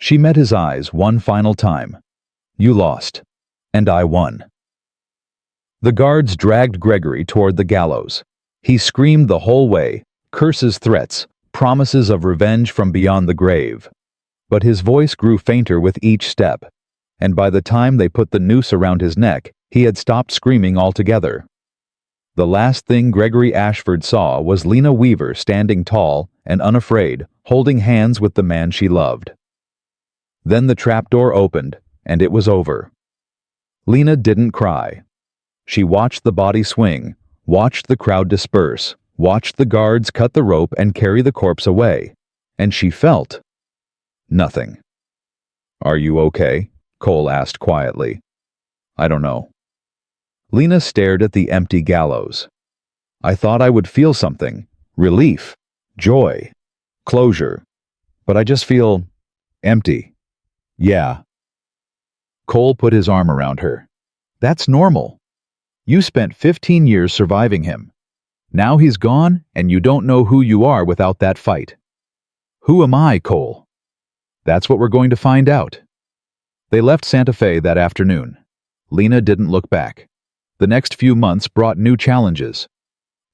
She met his eyes one final time. You lost. And I won. The guards dragged Gregory toward the gallows. He screamed the whole way, curses, threats, promises of revenge from beyond the grave. But his voice grew fainter with each step, and by the time they put the noose around his neck, he had stopped screaming altogether. The last thing Gregory Ashford saw was Lena Weaver standing tall and unafraid, holding hands with the man she loved. Then the trapdoor opened, and it was over. Lena didn't cry. She watched the body swing, watched the crowd disperse, watched the guards cut the rope and carry the corpse away, and she felt nothing. Are you okay? Cole asked quietly. I don't know. Lena stared at the empty gallows. I thought I would feel something, relief, joy, closure, but I just feel empty. Yeah. Cole put his arm around her. That's normal. You spent 15 years surviving him. Now he's gone, and you don't know who you are without that fight. Who am I, Cole? That's what we're going to find out. They left Santa Fe that afternoon. Lena didn't look back. The next few months brought new challenges.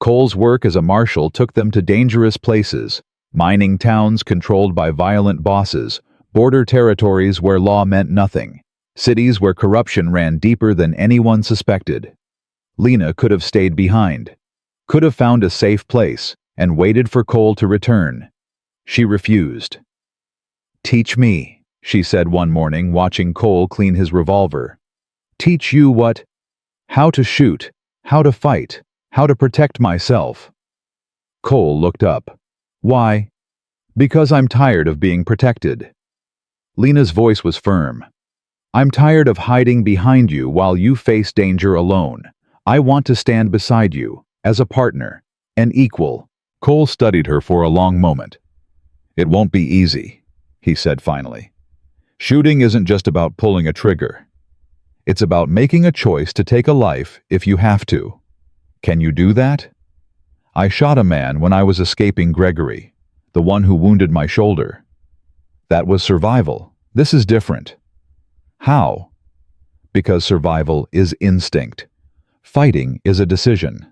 Cole's work as a marshal took them to dangerous places, mining towns controlled by violent bosses, border territories where law meant nothing, cities where corruption ran deeper than anyone suspected. Lena could have stayed behind, could have found a safe place, and waited for Cole to return. She refused. Teach me, she said one morning, watching Cole clean his revolver. Teach you what? How to shoot, how to fight, how to protect myself. Cole looked up. Why? Because I'm tired of being protected. Lena's voice was firm. I'm tired of hiding behind you while you face danger alone. I want to stand beside you, as a partner, an equal. Cole studied her for a long moment. It won't be easy, he said finally. Shooting isn't just about pulling a trigger. It's about making a choice to take a life if you have to. Can you do that? I shot a man when I was escaping Gregory, the one who wounded my shoulder. That was survival. This is different. How? Because survival is instinct. Fighting is a decision.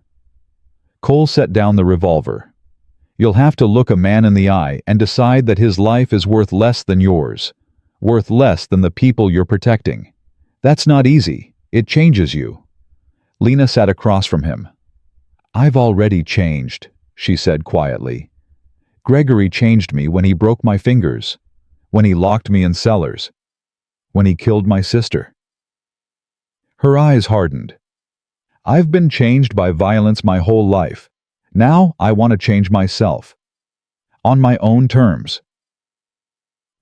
Cole set down the revolver. You'll have to look a man in the eye and decide that his life is worth less than yours, worth less than the people you're protecting. That's not easy. It changes you. Lena sat across from him. I've already changed, she said quietly. Gregory changed me when he broke my fingers, when he locked me in cellars, when he killed my sister. Her eyes hardened. I've been changed by violence my whole life. Now I want to change myself. On my own terms.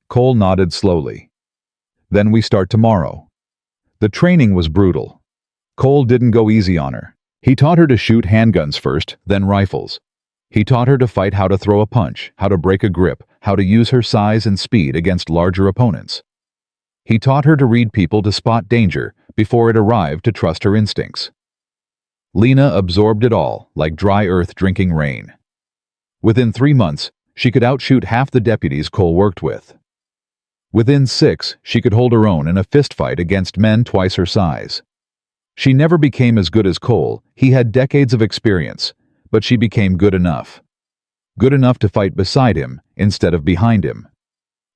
Cole nodded slowly. Then we start tomorrow. The training was brutal. Cole didn't go easy on her. He taught her to shoot handguns first, then rifles. He taught her to fight, how to throw a punch, how to break a grip, how to use her size and speed against larger opponents. He taught her to read people, to spot danger before it arrived, to trust her instincts. Lena absorbed it all, like dry earth drinking rain. Within 3 months, she could outshoot half the deputies Cole worked with. Within 6, she could hold her own in a fistfight against men twice her size. She never became as good as Cole. He had decades of experience, but she became good enough. Good enough to fight beside him instead of behind him.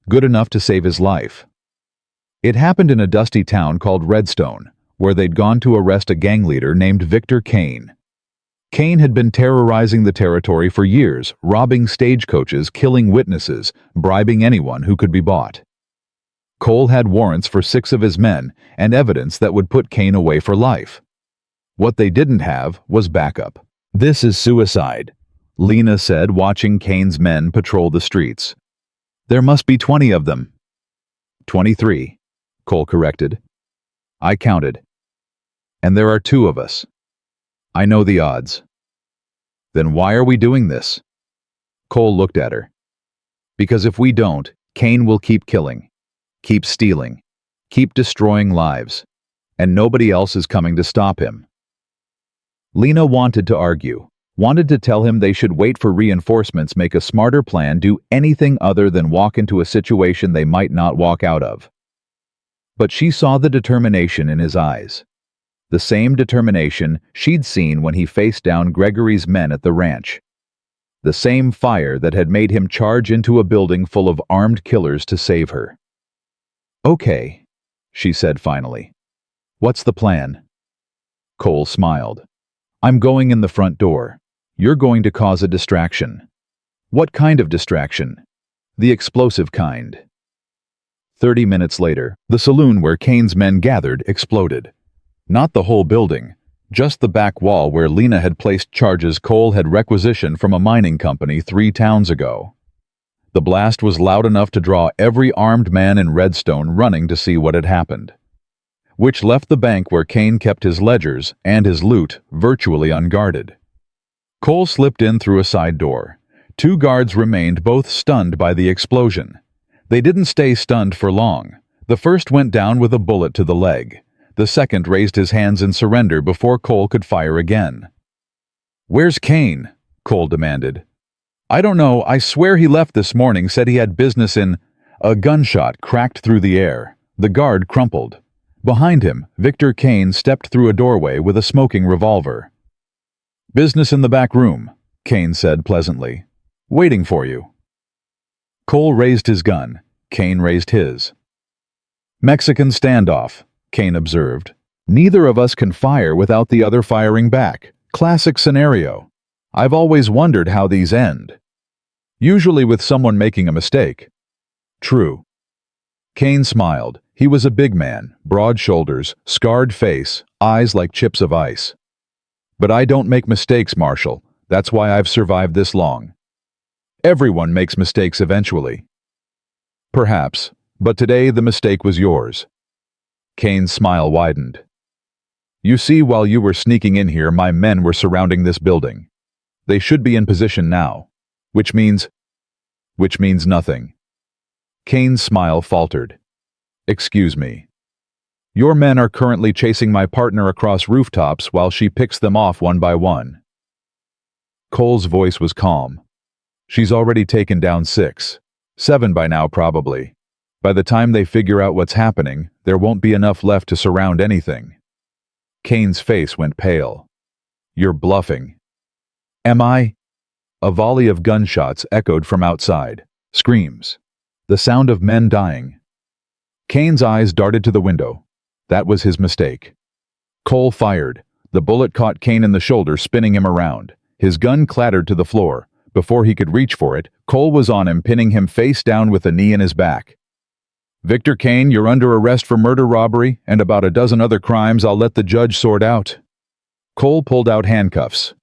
Good enough to save his life. It happened in a dusty town called Redstone, where they'd gone to arrest a gang leader named Victor Kane. Kane had been terrorizing the territory for years, robbing stagecoaches, killing witnesses, bribing anyone who could be bought. Cole had warrants for 6 of his men and evidence that would put Kane away for life. What they didn't have was backup. This is suicide, Lena said, watching Kane's men patrol the streets. There must be 20 of them. 23, Cole corrected. I counted. And there are 2 of us. I know the odds. Then why are we doing this? Cole looked at her. Because if we don't, Kane will keep killing, keep stealing, keep destroying lives, and nobody else is coming to stop him. Lena wanted to argue, wanted to tell him they should wait for reinforcements, make a smarter plan, do anything other than walk into a situation they might not walk out of. But she saw the determination in his eyes. The same determination she'd seen when he faced down Gregory's men at the ranch. The same fire that had made him charge into a building full of armed killers to save her. Okay, she said finally. What's the plan? Cole smiled. I'm going in the front door. You're going to cause a distraction. What kind of distraction? The explosive kind. 30 minutes later, the saloon where Kane's men gathered exploded. Not the whole building, just the back wall where Lena had placed charges Cole had requisitioned from a mining company 3 towns ago. The blast was loud enough to draw every armed man in Redstone running to see what had happened, which left the bank where Kane kept his ledgers and his loot virtually unguarded. Cole slipped in through a side door. 2 guards remained, both stunned by the explosion. They didn't stay stunned for long. The first went down with a bullet to the leg. The second raised his hands in surrender before Cole could fire again. Where's Kane? Cole demanded. I don't know, I swear he left this morning, said he had business in... A gunshot cracked through the air. The guard crumpled. Behind him, Victor Kane stepped through a doorway with a smoking revolver. Business in the back room, Kane said pleasantly. Waiting for you. Cole raised his gun. Kane raised his. Mexican standoff, Kane observed. Neither of us can fire without the other firing back. Classic scenario. I've always wondered how these end. Usually with someone making a mistake. True. Kane smiled. He was a big man, broad shoulders, scarred face, eyes like chips of ice. But I don't make mistakes, Marshal. That's why I've survived this long. Everyone makes mistakes eventually. Perhaps, but today the mistake was yours. Kane's smile widened. You see, while you were sneaking in here, my men were surrounding this building. They should be in position now, which means nothing. Kane's smile faltered. Excuse me. Your men are currently chasing my partner across rooftops while she picks them off one by one. Cole's voice was calm. She's already taken down 6. 7 by now, probably. By the time they figure out what's happening, there won't be enough left to surround anything. Kane's face went pale. You're bluffing. Am I? A volley of gunshots echoed from outside. Screams. The sound of men dying. Kane's eyes darted to the window. That was his mistake. Cole fired. The bullet caught Kane in the shoulder, spinning him around. His gun clattered to the floor. Before he could reach for it, Cole was on him, pinning him face down with a knee in his back. Victor Kane, you're under arrest for murder, robbery, and about a dozen other crimes I'll let the judge sort out. Cole pulled out handcuffs.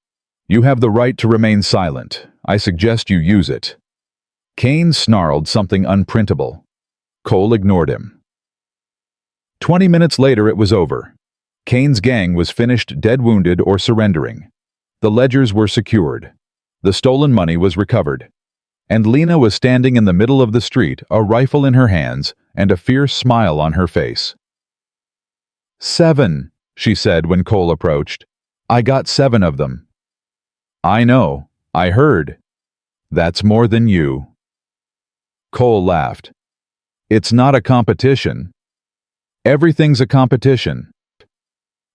You have the right to remain silent. I suggest you use it. Kane snarled something unprintable. Cole ignored him. 20 minutes later it was over. Kane's gang was finished, dead, wounded, or surrendering. The ledgers were secured. The stolen money was recovered. And Lena was standing in the middle of the street, a rifle in her hands and a fierce smile on her face. 7, she said when Cole approached. I got 7 of them. I know. I heard. That's more than you. Cole laughed. It's not a competition. Everything's a competition.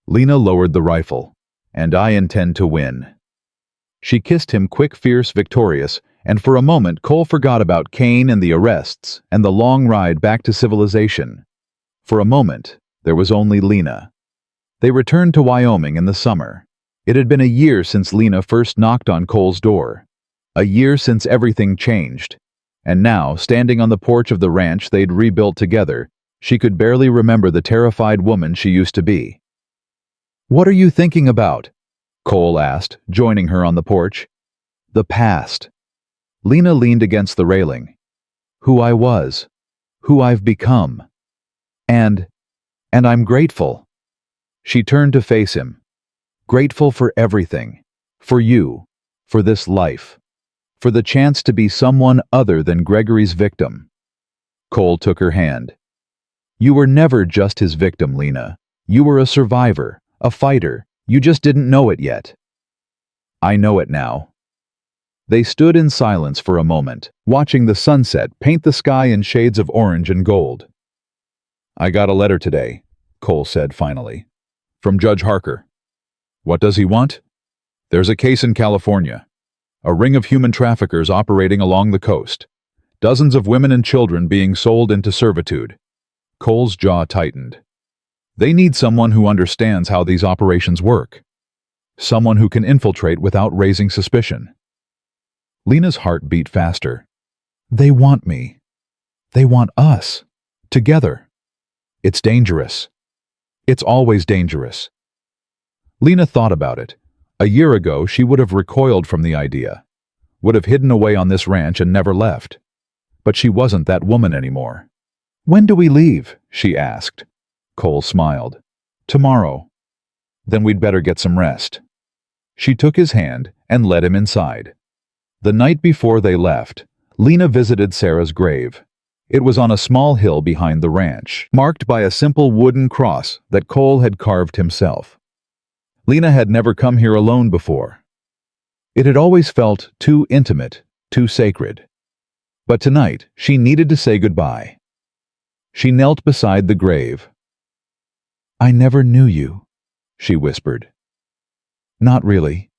Lena lowered the rifle. And I intend to win. She kissed him quick, fierce, victorious, and for a moment Cole forgot about Kane and the arrests and the long ride back to civilization. For a moment, there was only Lena. They returned to Wyoming in the summer. It had been a year since Lena first knocked on Cole's door. A year since everything changed. And now, standing on the porch of the ranch they'd rebuilt together, she could barely remember the terrified woman she used to be. What are you thinking about? Cole asked, joining her on the porch. The past. Lena leaned against the railing. Who I was. who I've become. And I'm grateful." She turned to face him. "Grateful for everything. For you. For this life. For the chance to be someone other than Gregory's victim." Cole took her hand. "You were never just his victim, Lena. You were a survivor, a fighter. You just didn't know it yet." "I know it now." They stood in silence for a moment, watching the sunset paint the sky in shades of orange and gold. "I got a letter today," Cole said finally. "From Judge Harker." "What does he want?" "There's a case in California. A ring of human traffickers operating along the coast. Dozens of women and children being sold into servitude." Cole's jaw tightened. "They need someone who understands how these operations work. Someone who can infiltrate without raising suspicion." Lena's heart beat faster. "They want me. They want us. Together. It's dangerous. It's always dangerous." Lena thought about it. A year ago, she would have recoiled from the idea, would have hidden away on this ranch and never left. But she wasn't that woman anymore. "When do we leave?" she asked. Cole smiled. "Tomorrow." "Then we'd better get some rest." She took his hand and led him inside. The night before they left, Lena visited Sarah's grave. It was on a small hill behind the ranch, marked by a simple wooden cross that Cole had carved himself. Lena had never come here alone before. It had always felt too intimate, too sacred. But tonight, she needed to say goodbye. She knelt beside the grave. "I never knew you," she whispered. "Not really.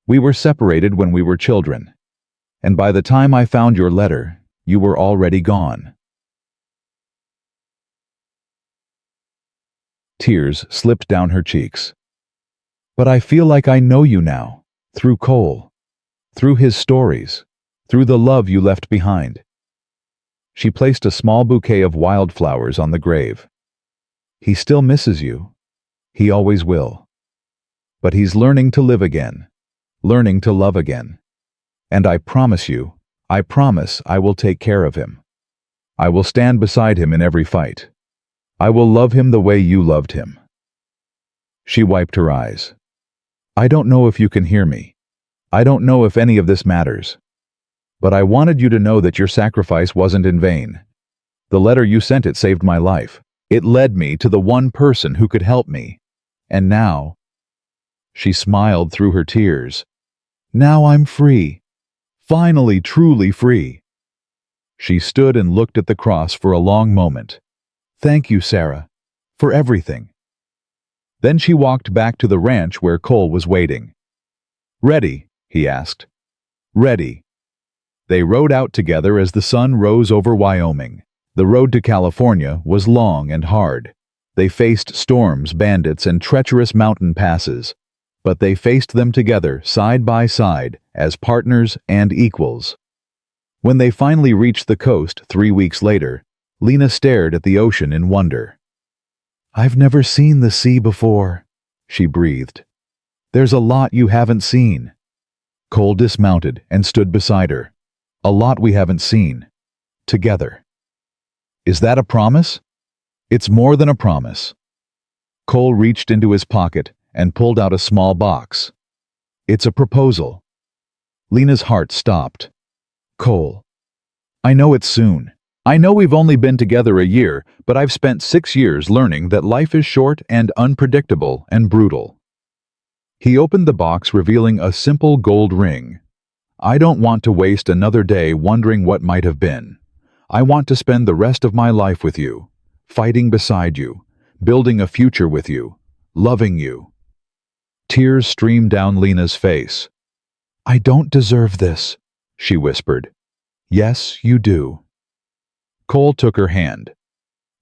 We were separated when we were children, and by the time I found your letter, you were already gone." Tears slipped down her cheeks. "But I feel like I know you now, through Cole, through his stories, through the love you left behind." She placed a small bouquet of wildflowers on the grave. "He still misses you. He always will. But he's learning to live again, learning to love again. And I promise you, I promise I will take care of him. I will stand beside him in every fight. I will love him the way you loved him." She wiped her eyes. "I don't know if you can hear me. I don't know if any of this matters. But I wanted you to know that your sacrifice wasn't in vain. The letter you sent, it saved my life. It led me to the one person who could help me. And now—" She smiled through her tears. "Now I'm free. Finally, truly free." She stood and looked at the cross for a long moment. "Thank you, Sarah, for everything." Then she walked back to the ranch where Cole was waiting. "Ready?" he asked. "Ready." They rode out together as the sun rose over Wyoming. The road to California was long and hard. They faced storms, bandits, and treacherous mountain passes. But they faced them together, side by side, as partners and equals. When they finally reached the coast 3 weeks later, Lena stared at the ocean in wonder. "I've never seen the sea before," she breathed. "There's a lot you haven't seen." Cole dismounted and stood beside her. "A lot we haven't seen. Together." "Is that a promise?" "It's more than a promise." Cole reached into his pocket and pulled out a small box. "It's a proposal." Lena's heart stopped. "Cole, I know it's soon. I know we've only been together a year, but I've spent 6 years learning that life is short and unpredictable and brutal." He opened the box, revealing a simple gold ring. "I don't want to waste another day wondering what might have been. I want to spend the rest of my life with you, fighting beside you, building a future with you, loving you." Tears streamed down Lena's face. "I don't deserve this," she whispered. "Yes, you do." Cole took her hand.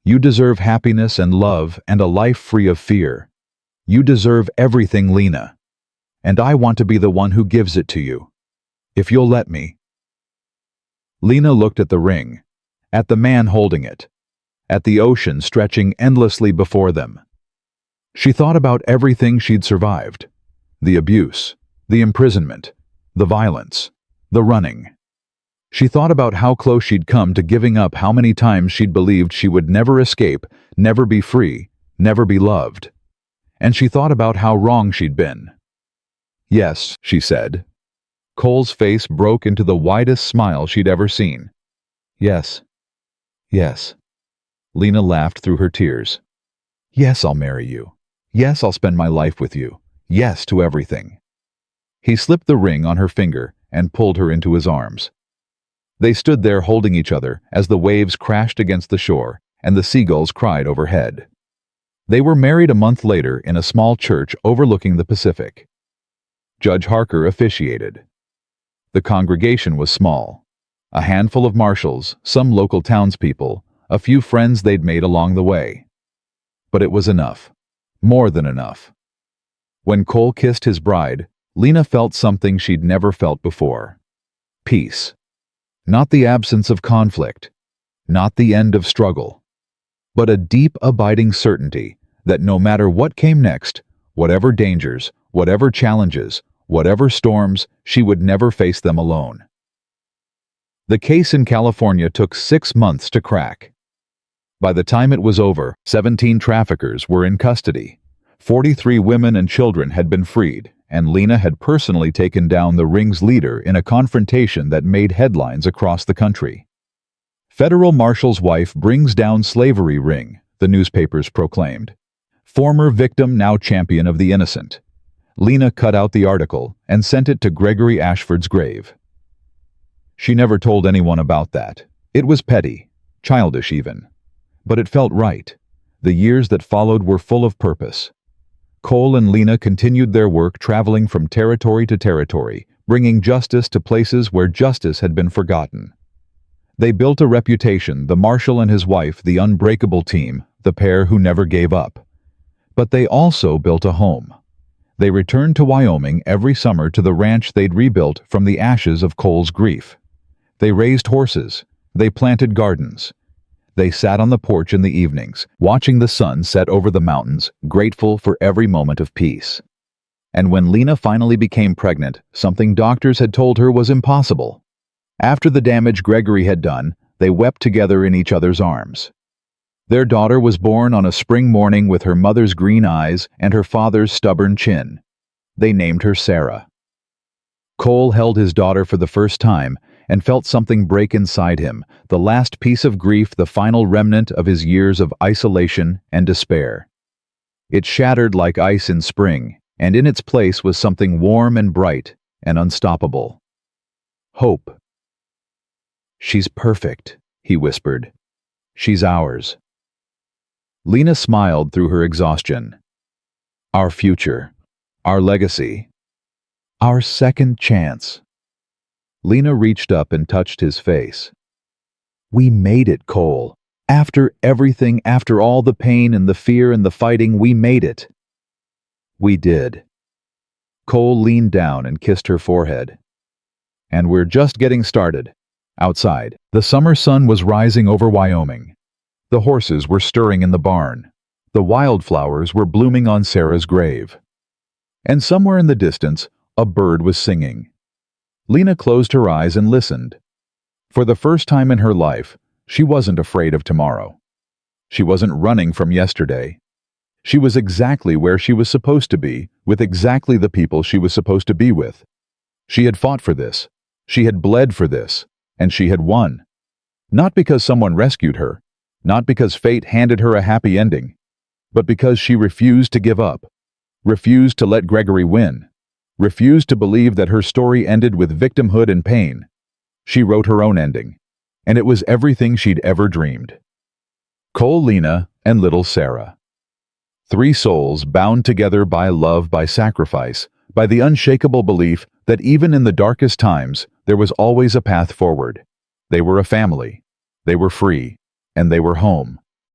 "You deserve happiness and love and a life free of fear. You deserve everything, Lena. And I want to be the one who gives it to you. If you'll let me." Lena looked at the ring, at the man holding it, at the ocean stretching endlessly before them. She thought about everything she'd survived: the abuse, the imprisonment, the violence, the running. She thought about how close she'd come to giving up, how many times she'd believed she would never escape, never be free, never be loved. And she thought about how wrong she'd been. "Yes," she said. Cole's face broke into the widest smile she'd ever seen. "Yes. Yes." Lena laughed through her tears. "Yes, I'll marry you. Yes, I'll spend my life with you. Yes to everything." He slipped the ring on her finger and pulled her into his arms. They stood there holding each other as the waves crashed against the shore and the seagulls cried overhead. They were married a month later in a small church overlooking the Pacific. Judge Harker officiated. The congregation was small. A handful of marshals, some local townspeople, a few friends they'd made along the way. But it was enough. More than enough. When Cole kissed his bride, Lena felt something she'd never felt before. Peace. Not the absence of conflict. Not the end of struggle. But a deep, abiding certainty that no matter what came next, whatever dangers, whatever challenges, whatever storms, she would never face them alone. The case in California took 6 months to crack. By the time it was over, 17 traffickers were in custody. 43 women and children had been freed, and Lena had personally taken down the ring's leader in a confrontation that made headlines across the country. "Federal marshal's wife brings down slavery ring," the newspapers proclaimed. "Former victim now champion of the innocent." Lena cut out the article and sent it to Gregory Ashford's grave. She never told anyone about that. It was petty, childish even. But it felt right. The years that followed were full of purpose. Cole and Lena continued their work, traveling from territory to territory, bringing justice to places where justice had been forgotten. They built a reputation, the marshal and his wife, the unbreakable team, the pair who never gave up. But they also built a home. They returned to Wyoming every summer to the ranch they'd rebuilt from the ashes of Cole's grief. They raised horses. They planted gardens. They sat on the porch in the evenings, watching the sun set over the mountains, grateful for every moment of peace. And when Lena finally became pregnant, something doctors had told her was impossible. After the damage Gregory had done, they wept together in each other's arms. Their daughter was born on a spring morning with her mother's green eyes and her father's stubborn chin. They named her Sarah. Cole held his daughter for the first time and felt something break inside him, the last piece of grief, the final remnant of his years of isolation and despair. It shattered like ice in spring, and in its place was something warm and bright and unstoppable. Hope. "She's perfect," he whispered. "She's ours." Lena smiled through her exhaustion. "Our future. Our legacy. Our second chance." Lena reached up and touched his face. "We made it, Cole. After everything, after all the pain and the fear and the fighting, we made it." "We did." Cole leaned down and kissed her forehead. "And we're just getting started." Outside, the summer sun was rising over Wyoming. The horses were stirring in the barn. The wildflowers were blooming on Sarah's grave. And somewhere in the distance, a bird was singing. Lena closed her eyes and listened. For the first time in her life, she wasn't afraid of tomorrow. She wasn't running from yesterday. She was exactly where she was supposed to be, with exactly the people she was supposed to be with. She had fought for this. She had bled for this. And she had won. Not because someone rescued her, not because fate handed her a happy ending, but because she refused to give up, refused to let Gregory win, refused to believe that her story ended with victimhood and pain. She wrote her own ending, and it was everything she'd ever dreamed. Cole, Lena, and little Sarah. 3 souls bound together by love, by sacrifice, by the unshakable belief that even in the darkest times, there was always a path forward. They were a family. They were free. And they were home.